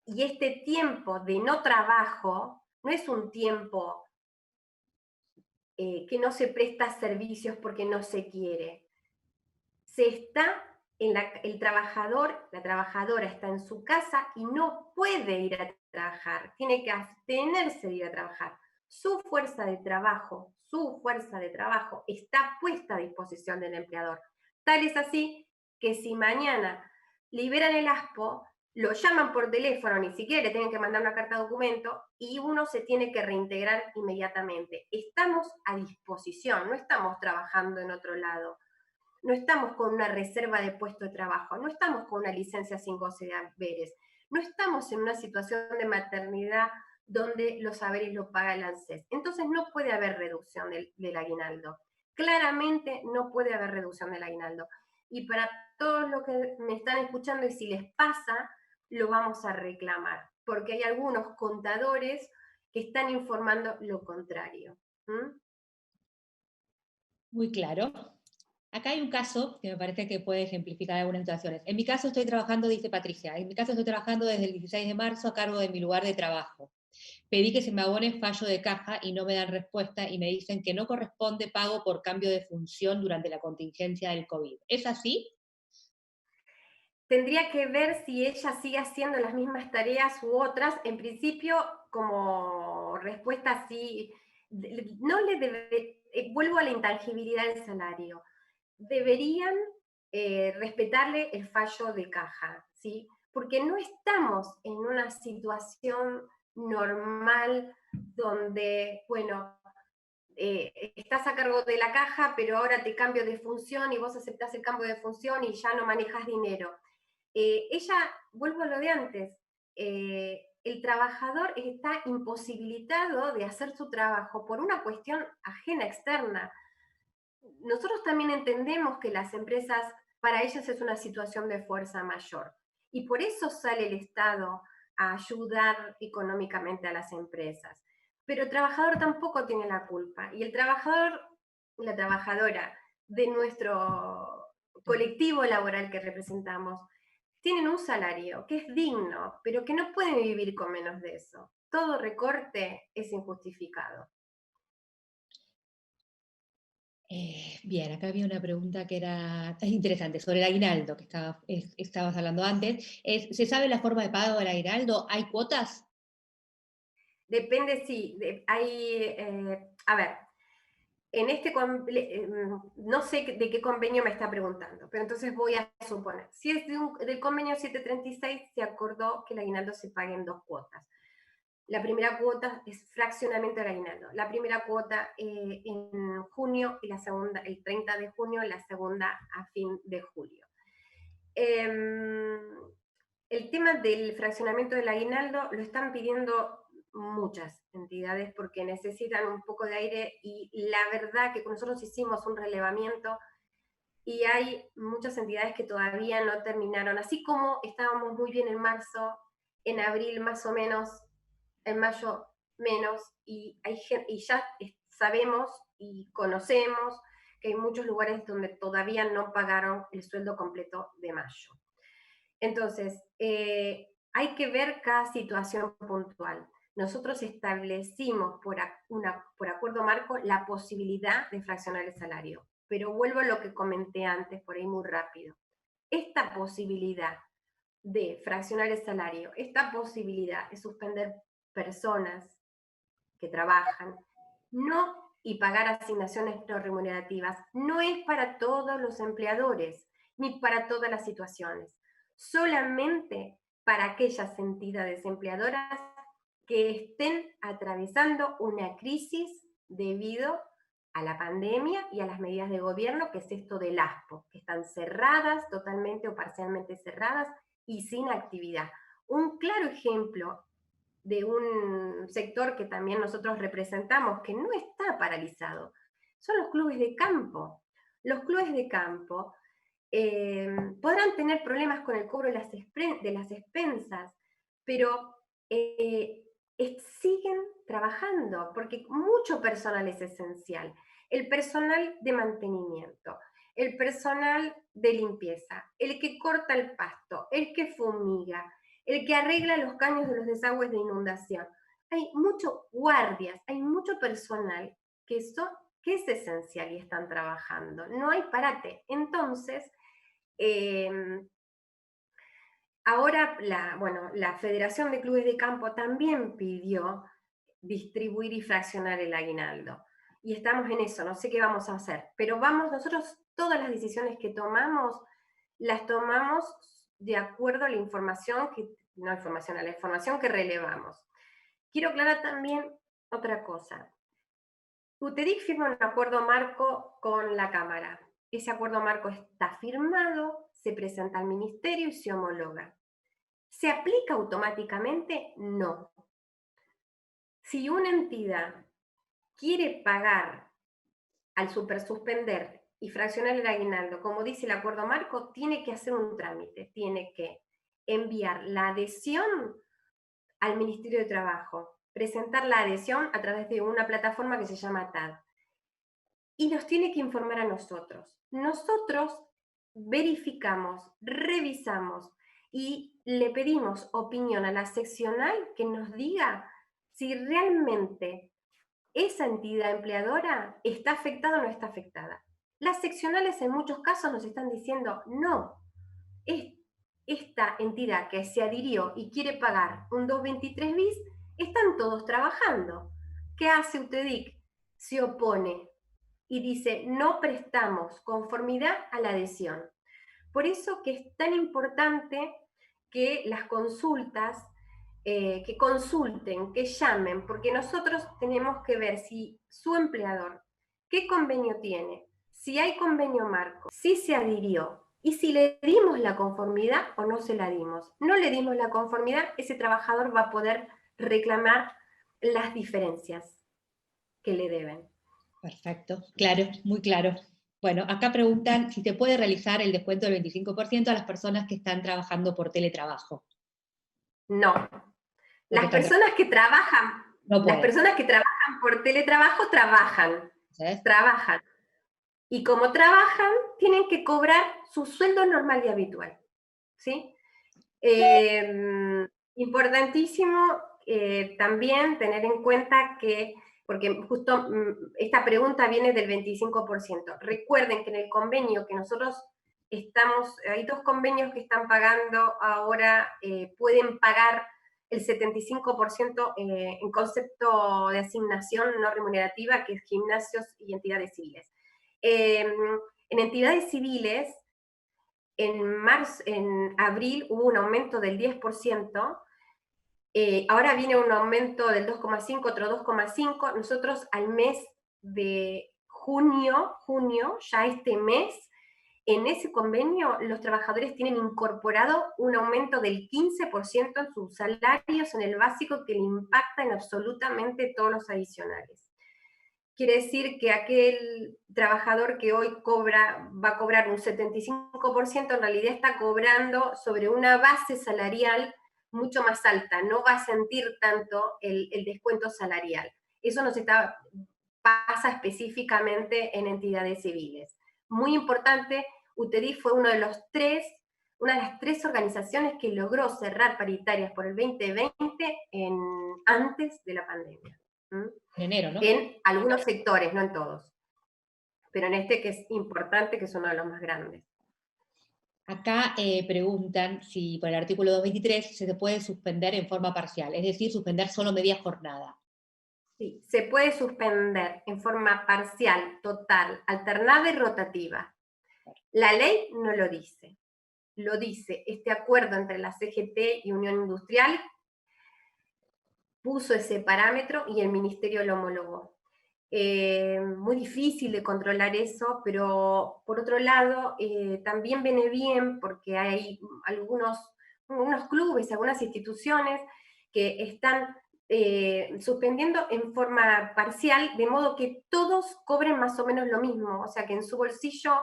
Y este tiempo de no trabajo no es un tiempo que no se presta servicios porque no se quiere. El trabajador, la trabajadora está en su casa y no puede ir a trabajar, tiene que abstenerse de ir a trabajar. Su fuerza de trabajo está puesta a disposición del empleador. Tal es así que si mañana liberan el ASPO, lo llaman por teléfono, ni siquiera le tienen que mandar una carta de documento, y uno se tiene que reintegrar inmediatamente. Estamos a disposición, no estamos trabajando en otro lado. No estamos con una reserva de puesto de trabajo, no estamos con una licencia sin goce de haberes, no estamos en una situación de maternidad donde los haberes lo paga el ANSES. Entonces no puede haber reducción del aguinaldo. Claramente no puede haber reducción del aguinaldo. Y para todos los que me están escuchando, y si les pasa, lo vamos a reclamar, porque hay algunos contadores que están informando lo contrario. Muy claro. Acá hay un caso que me parece que puede ejemplificar algunas situaciones. En mi caso estoy trabajando, dice Patricia, en mi caso estoy trabajando desde el 16 de marzo a cargo de mi lugar de trabajo. Pedí que se me abone fallo de caja y no me dan respuesta y me dicen que no corresponde pago por cambio de función durante la contingencia del COVID. ¿Es así? Tendría que ver si ella sigue haciendo las mismas tareas u otras. En principio, como respuesta, sí, no le debe, vuelvo a la intangibilidad del salario. Deberían respetarle el fallo de caja, ¿sí? Porque no estamos en una situación normal donde, bueno, estás a cargo de la caja, pero ahora te cambio de función y vos aceptás el cambio de función y ya no manejas dinero. Ella, vuelvo a lo de antes, el trabajador está imposibilitado de hacer su trabajo por una cuestión ajena, externa. Nosotros también entendemos que las empresas, para ellas es una situación de fuerza mayor. Y por eso sale el Estado a ayudar económicamente a las empresas. Pero el trabajador tampoco tiene la culpa. Y el trabajador, la trabajadora de nuestro colectivo laboral que representamos, tienen un salario que es digno, pero que no pueden vivir con menos de eso. Todo recorte es injustificado. Bien, acá había una pregunta que era interesante sobre el aguinaldo que estabas hablando antes. ¿Se sabe la forma de pago del aguinaldo? ¿Hay cuotas? Depende, sí, hay, a ver, en este, no sé de qué convenio me está preguntando, pero entonces voy a suponer, si es del convenio 736, se acordó que el aguinaldo se pague en dos cuotas. La primera cuota es fraccionamiento del aguinaldo. La primera cuota en junio y la segunda el 30 de junio, la segunda a fin de julio. Eh, el tema del fraccionamiento del aguinaldo lo están pidiendo muchas entidades porque necesitan un poco de aire y la verdad que nosotros hicimos un relevamiento y hay muchas entidades que todavía no terminaron, así como estábamos muy bien en marzo, en abril más o menos, en mayo menos, y, y ya sabemos y conocemos que hay muchos lugares donde todavía no pagaron el sueldo completo de mayo. Entonces, hay que ver cada situación puntual. Nosotros establecimos por acuerdo marco la posibilidad de fraccionar el salario, pero vuelvo a lo que comenté antes, por ahí muy rápido. Esta posibilidad de fraccionar el salario, esta posibilidad de suspender personas que trabajan, no y pagar asignaciones no remunerativas, no es para todos los empleadores ni para todas las situaciones, solamente para aquellas entidades empleadoras que estén atravesando una crisis debido a la pandemia y a las medidas de gobierno, que es esto del ASPO, que están cerradas totalmente o parcialmente cerradas y sin actividad. Un claro ejemplo de un sector que también nosotros representamos, que no está paralizado, son los clubes de campo. Los clubes de campo podrán tener problemas con el cobro de las expensas, pero siguen trabajando, porque mucho personal es esencial. El personal de mantenimiento, el personal de limpieza, el que corta el pasto, el que fumiga, el que arregla los caños de los desagües de inundación. Hay muchos guardias, hay mucho personal que es esencial y están trabajando. No hay parate. Entonces, eh, ahora la Federación de Clubes de Campo también pidió distribuir y fraccionar el aguinaldo. Y estamos en eso, no sé qué vamos a hacer. Pero nosotros todas las decisiones que tomamos, las tomamos de acuerdo a la información a la información que relevamos. Quiero aclarar también otra cosa. UTEDIC firma un acuerdo marco con la Cámara. Ese acuerdo marco está firmado, se presenta al Ministerio y se homologa. ¿Se aplica automáticamente? No. Si una entidad quiere pagar al suspender y fraccionar el aguinaldo, como dice el acuerdo marco, tiene que hacer un trámite, tiene que enviar la adhesión al Ministerio de Trabajo, presentar la adhesión a través de una plataforma que se llama TAD. y nos tiene que informar a nosotros. Nosotros verificamos, revisamos y le pedimos opinión a la seccional que nos diga si realmente esa entidad empleadora está afectada o no está afectada. Las seccionales en muchos casos nos están diciendo, no, esta entidad que se adhirió y quiere pagar un 223 bis, están todos trabajando. ¿Qué hace UTEDIC? Se opone y dice, no prestamos conformidad a la adhesión. Por eso que es tan importante que las consultas, que consulten, que llamen, porque nosotros tenemos que ver si su empleador, qué convenio tiene, si hay convenio marco, si se adhirió y si le dimos la conformidad o no se la dimos. No le dimos la conformidad, ese trabajador va a poder reclamar las diferencias que le deben. Perfecto, claro, muy claro. Bueno, acá preguntan si se puede realizar el descuento del 25% a las personas que están trabajando por teletrabajo. No. Porque Las personas que trabajan, no las pueden. personas que trabajan por teletrabajo trabajan, ¿Sabes? trabajan. Y como trabajan, tienen que cobrar su sueldo normal y habitual. ¿Sí? Importantísimo también tener en cuenta que, porque justo esta pregunta viene del 25%. Recuerden que en el convenio que nosotros estamos, hay 2 convenios que están pagando ahora, pueden pagar el 75% en concepto de asignación no remunerativa, que es gimnasios y entidades civiles. En entidades civiles, en abril hubo un aumento del 10%, ahora viene un aumento del 2,5, otro 2,5, nosotros al mes de junio, ya este mes, en ese convenio los trabajadores tienen incorporado un aumento del 15% en sus salarios en el básico que le impacta en absolutamente todos los adicionales. Quiere decir que aquel trabajador que hoy va a cobrar un 75%, en realidad está cobrando sobre una base salarial mucho más alta, no va a sentir tanto el descuento salarial. Eso pasa específicamente en entidades civiles. Muy importante, UTEDIC fue una de las 3 organizaciones que logró cerrar paritarias por el 2020 antes de la pandemia. En enero, ¿no? En algunos sectores, no en todos. Pero en este que es importante, que es uno de los más grandes. Acá preguntan si por el artículo 223 se puede suspender en forma parcial, es decir, suspender solo media jornada. Sí, se puede suspender en forma parcial, total, alternada y rotativa. La ley no lo dice. Lo dice este acuerdo entre la CGT y Unión Industrial, puso ese parámetro y el Ministerio lo homologó. Muy difícil de controlar eso, pero por otro lado también viene bien porque hay unos clubes, algunas instituciones que están suspendiendo en forma parcial, de modo que todos cobren más o menos lo mismo, o sea que en su bolsillo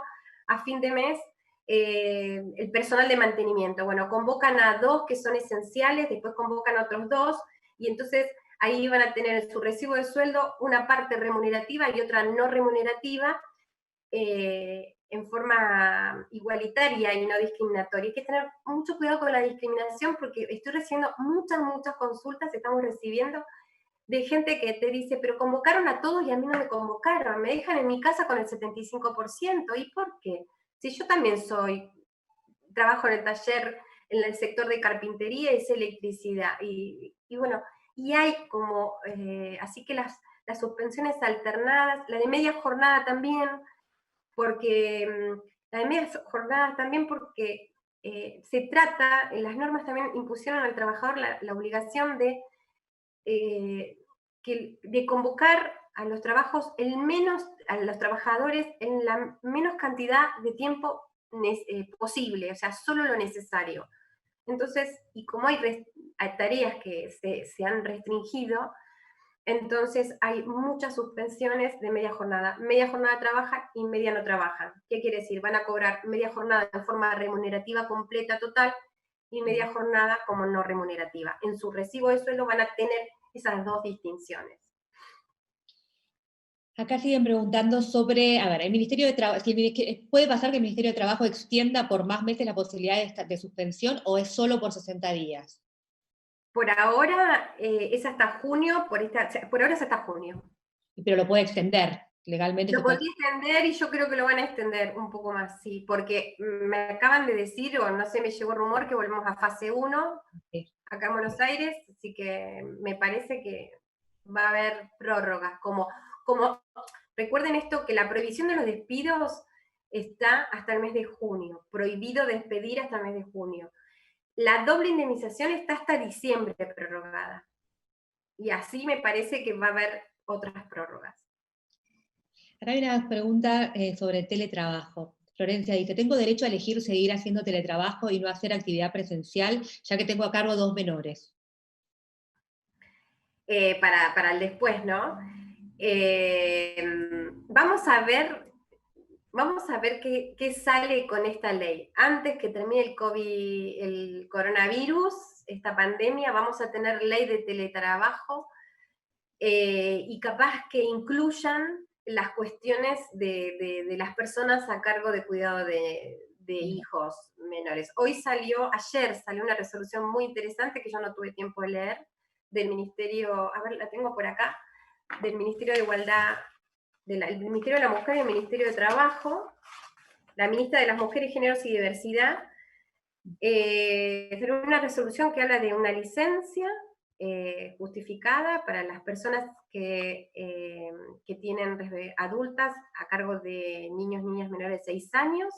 a fin de mes el personal de mantenimiento, bueno, convocan a 2 que son esenciales, después convocan a otros 2, y entonces ahí van a tener en su recibo de sueldo una parte remunerativa y otra no remunerativa, en forma igualitaria y no discriminatoria. Hay que tener mucho cuidado con la discriminación porque estoy recibiendo muchas consultas, estamos recibiendo de gente que te dice, pero convocaron a todos y a mí no me convocaron, me dejan en mi casa con el 75%, ¿y por qué? Si yo también trabajo en el taller, en el sector de carpintería y es electricidad, y bueno, y hay como, así que las suspensiones alternadas, la de media jornada también, porque la de media jornada también porque se trata, las normas también impusieron al trabajador la obligación de convocar a los a los trabajadores en la menos cantidad de tiempo posible, o sea, solo lo necesario. Entonces, y como hay tareas que se han restringido, entonces hay muchas suspensiones de media jornada. Media jornada trabajan y media no trabajan. ¿Qué quiere decir? Van a cobrar media jornada en forma remunerativa completa total y media jornada como no remunerativa. En su recibo de sueldo van a tener esas 2 distinciones. Acá siguen preguntando sobre, a ver, el Ministerio de Trabajo, ¿puede pasar que el Ministerio de Trabajo extienda por más meses la posibilidad de suspensión o es solo por 60 días? Por ahora es hasta junio, por ahora es hasta junio. Pero lo puede extender, legalmente se Lo puede. podría extender y yo creo que lo van a extender un poco más, sí, porque me acaban de decir, o no sé, me llegó rumor que volvemos a fase 1 Sí. acá en Buenos Aires, así que me parece que va a haber prórrogas, como recuerden esto, que la prohibición de los despidos está hasta el mes de junio, prohibido despedir hasta el mes de junio. La doble indemnización está hasta diciembre prorrogada, y así me parece que va a haber otras prórrogas. Acá hay una pregunta sobre teletrabajo. Florencia dice, ¿tengo derecho a elegir seguir haciendo teletrabajo y no hacer actividad presencial, ya que tengo a cargo 2 menores? Para el después, ¿no? Eh, vamos a ver, vamos a ver qué sale con esta ley. Antes que termine el coronavirus, esta pandemia, vamos a tener ley de teletrabajo y capaz que incluyan las cuestiones de las personas a cargo de cuidado de hijos menores. Ayer salió una resolución muy interesante que yo no tuve tiempo de leer, del Ministerio, a ver, la tengo por acá, del Ministerio de Igualdad, el Ministerio de la Mujer y el Ministerio de Trabajo, la ministra de las Mujeres, Géneros y Diversidad, pero una resolución que habla de una licencia justificada para las personas que tienen adultas a cargo de niños y niñas menores de 6 años.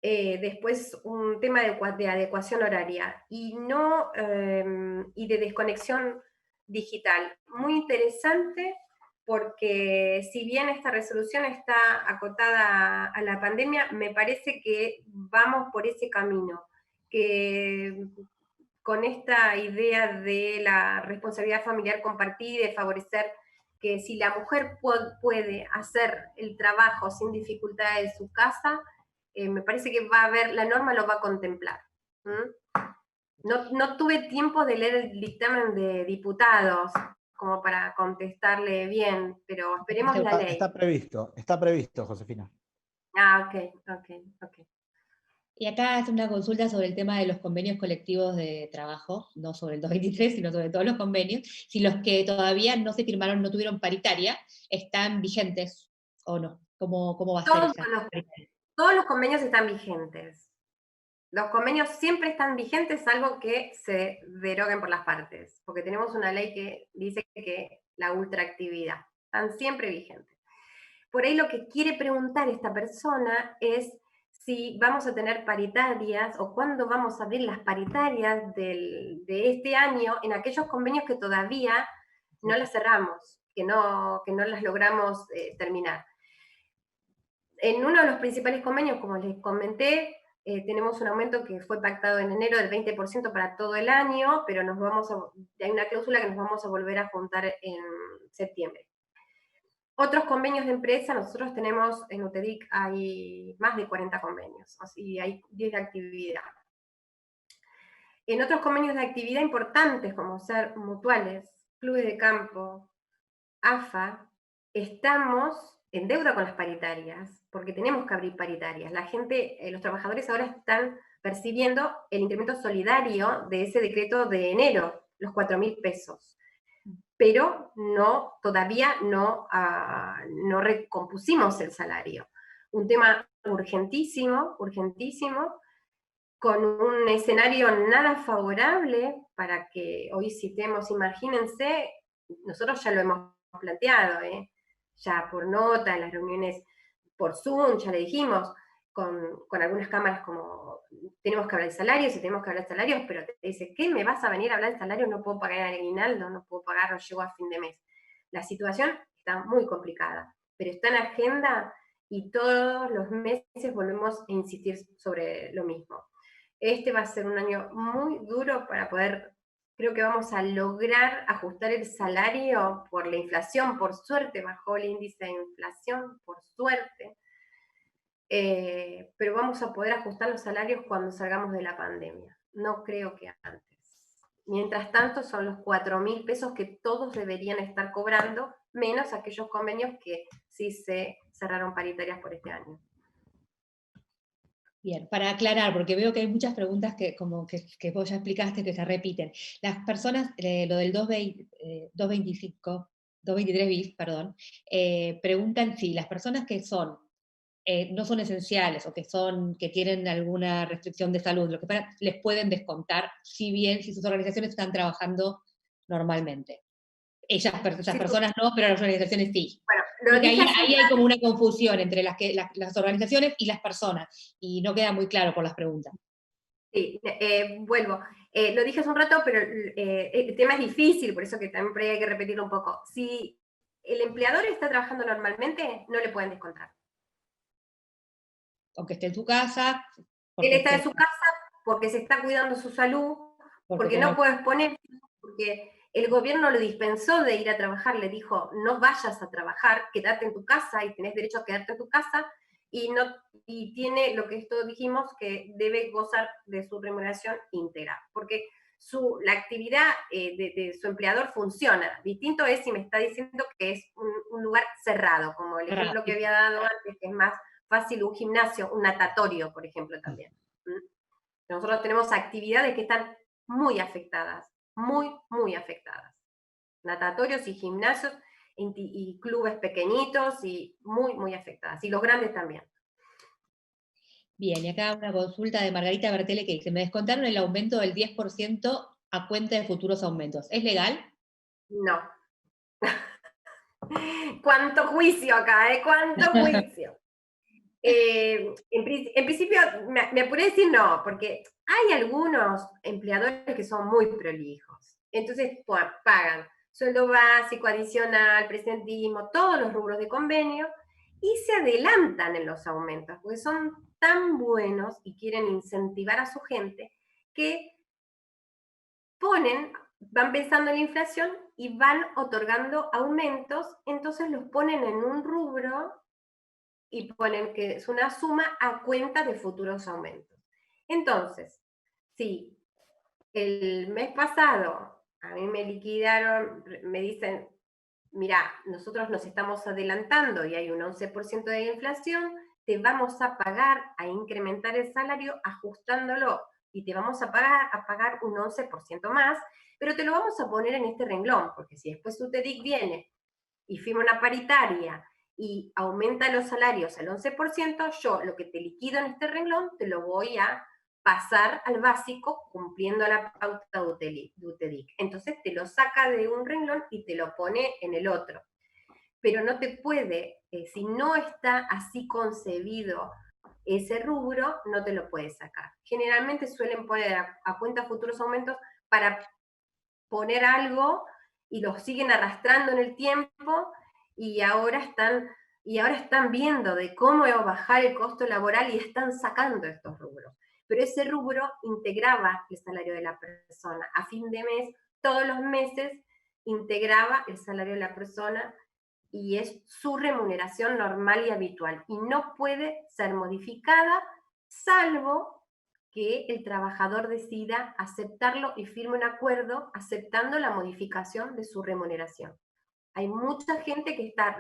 Después un tema de adecuación horaria y de desconexión digital. Muy interesante porque si bien esta resolución está acotada a la pandemia, me parece que vamos por ese camino, que con esta idea de la responsabilidad familiar compartida y de favorecer que si la mujer puede hacer el trabajo sin dificultad de su casa, me parece que va a haber, la norma lo va a contemplar. No tuve tiempo de leer el dictamen de diputados como para contestarle bien, pero esperemos la ley. Está previsto, Josefina. Ah, ok. Y acá hace una consulta sobre el tema de los convenios colectivos de trabajo, no sobre el 223, sino sobre todos los convenios, si los que todavía no se firmaron, no tuvieron paritaria, están vigentes o no. ¿Cómo va a ser esa paritaria? Todos los convenios están vigentes. Los convenios siempre están vigentes, salvo que se deroguen por las partes, porque tenemos una ley que dice que la ultraactividad, están siempre vigentes. Por ahí lo que quiere preguntar esta persona es si vamos a tener paritarias o cuándo vamos a abrir las paritarias de este año en aquellos convenios que todavía no las cerramos, que no las logramos terminar. En uno de los principales convenios, como les comenté, tenemos un aumento que fue pactado en enero del 20% para todo el año, pero hay una cláusula que nos vamos a volver a juntar en septiembre. Otros convenios de empresa, nosotros tenemos en UTEDIC hay más de 40 convenios, y hay 10 de actividad. En otros convenios de actividad importantes, como ser mutuales, clubes de campo, AFA, estamos en deuda con las paritarias, porque tenemos que abrir paritarias. La gente, los trabajadores ahora están percibiendo el incremento solidario de ese decreto de enero, los 4.000 pesos. Pero todavía no recompusimos el salario. Un tema urgentísimo, con un escenario nada favorable para que hoy citemos, imagínense, nosotros ya lo hemos planteado, ya por nota, en las reuniones por Zoom, ya le dijimos, con algunas cámaras como, tenemos que hablar de salarios, y tenemos que hablar de salarios, pero te dice, ¿qué me vas a venir a hablar de salarios? No puedo pagar el aguinaldo, no puedo pagar, no llego a fin de mes. La situación está muy complicada, pero está en agenda y todos los meses volvemos a insistir sobre lo mismo. Este va a ser un año muy duro para poder, creo que vamos a lograr ajustar el salario por la inflación, por suerte bajó el índice de inflación, por suerte, pero vamos a poder ajustar los salarios cuando salgamos de la pandemia, no creo que antes. Mientras tanto son los 4.000 pesos que todos deberían estar cobrando menos aquellos convenios que sí se cerraron paritarias por este año. Bien, para aclarar, porque veo que hay muchas preguntas que, como que vos ya explicaste, que se repiten. Las personas, lo del 225, 223 bis, perdón, preguntan si las personas que son, no son esenciales o que tienen alguna restricción de salud, lo que fuera, les pueden descontar, si sus organizaciones están trabajando normalmente. Esas Sí, personas no, pero las organizaciones sí. bueno, lo Porque dije ahí hay como una confusión entre las organizaciones y las personas, y no queda muy claro por las preguntas. Sí, vuelvo. Lo dije hace un rato, pero el tema es difícil, por eso que también por ahí hay que repetirlo un poco. Si el empleador está trabajando normalmente, no le pueden descontar. Aunque esté en su casa. Él está en su casa porque se está cuidando su salud, porque no puede exponer, porque el gobierno le dispensó de ir a trabajar, le dijo, no vayas a trabajar, quédate en tu casa y tenés derecho a quedarte en tu casa, y tiene lo que esto dijimos, que debe gozar de su remuneración íntegra, porque la actividad de su empleador funciona. Distinto es si me está diciendo que es un lugar cerrado, como el ejemplo que había dado antes, que es más fácil un gimnasio, un natatorio, por ejemplo, también. Nosotros tenemos actividades que están muy afectadas, muy, muy afectadas. Natatorios y gimnasios y clubes pequeñitos y muy, muy afectadas. Y los grandes también. Bien, y acá una consulta de Margarita Bertele que dice, me descontaron el aumento del 10% a cuenta de futuros aumentos. ¿Es legal? No. ¡Cuánto juicio acá, cuánto juicio! En principio, me apuré a decir no, porque hay algunos empleadores que son muy prolijos. Entonces, pues, pagan sueldo básico, adicional, presentismo, todos los rubros de convenio, y se adelantan en los aumentos, porque son tan buenos y quieren incentivar a su gente, que van pensando en la inflación y van otorgando aumentos, entonces los ponen en un rubro y ponen que es una suma a cuenta de futuros aumentos. Entonces, si el mes pasado a mí me liquidaron, me dicen, mira, nosotros nos estamos adelantando y hay un 11% de inflación, te vamos a pagar, a incrementar el salario ajustándolo y te vamos a pagar un 11% más, pero te lo vamos a poner en este renglón, porque si después UTEDIC viene y firma una paritaria y aumenta los salarios al 11%, yo lo que te liquido en este renglón te lo voy a pasar al básico cumpliendo la pauta de UTEDIC. Entonces te lo saca de un renglón y te lo pone en el otro. Pero no te puede, si no está así concebido ese rubro, no te lo puede sacar. Generalmente suelen poner a cuenta futuros aumentos para poner algo y lo siguen arrastrando en el tiempo y ahora están viendo de cómo bajar el costo laboral y están sacando estos rubros. Pero ese rubro integraba el salario de la persona. A fin de mes, todos los meses, integraba el salario de la persona y es su remuneración normal y habitual. Y no puede ser modificada, salvo que el trabajador decida aceptarlo y firme un acuerdo aceptando la modificación de su remuneración. Hay mucha gente que está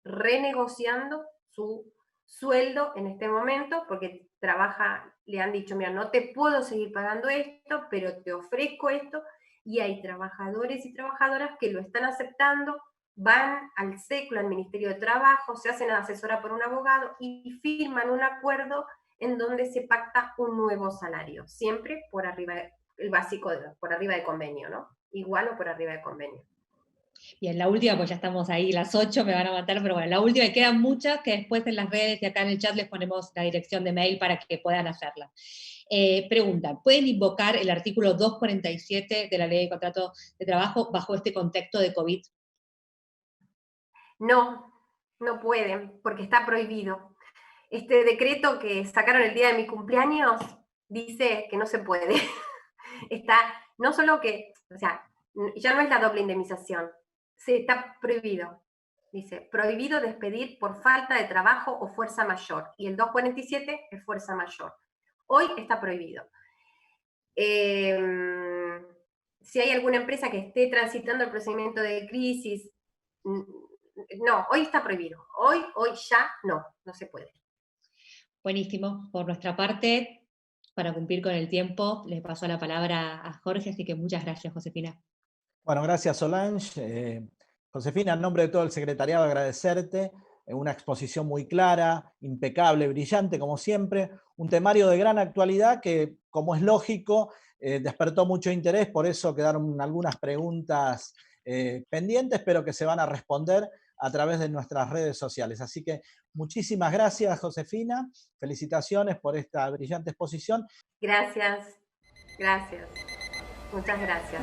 renegociando su sueldo en este momento porque le han dicho, mira, no te puedo seguir pagando esto, pero te ofrezco esto, y hay trabajadores y trabajadoras que lo están aceptando, van al SECLO, al Ministerio de Trabajo, se hacen asesorar por un abogado y firman un acuerdo en donde se pacta un nuevo salario, siempre por arriba, el básico, por arriba de convenio, ¿no? Igual o por arriba de convenio. Bien, la última, pues ya estamos ahí, las 8 me van a matar, pero bueno, la última, y quedan muchas, que después en las redes y acá en el chat les ponemos la dirección de mail para que puedan hacerla. Preguntan, ¿pueden invocar el artículo 247 de la Ley de Contrato de Trabajo bajo este contexto de COVID? No, no pueden, porque está prohibido. Este decreto que sacaron el día de mi cumpleaños dice que no se puede. Está, no solo que, o sea, ya no es la doble indemnización, está prohibido. Dice, prohibido despedir por falta de trabajo o fuerza mayor. Y el 247 es fuerza mayor. Hoy está prohibido. si hay alguna empresa que esté transitando el procedimiento de crisis, no, hoy está prohibido. Hoy ya no se puede. Buenísimo. Por nuestra parte, para cumplir con el tiempo, les paso la palabra a Jorge, así que muchas gracias, Josefina. Bueno, gracias Solange. Josefina, en nombre de todo el secretariado, agradecerte. Una exposición muy clara, impecable, brillante, como siempre. Un temario de gran actualidad que, como es lógico, despertó mucho interés, por eso quedaron algunas preguntas pendientes, pero que se van a responder a través de nuestras redes sociales. Así que muchísimas gracias, Josefina. Felicitaciones por esta brillante exposición. Gracias. Muchas gracias.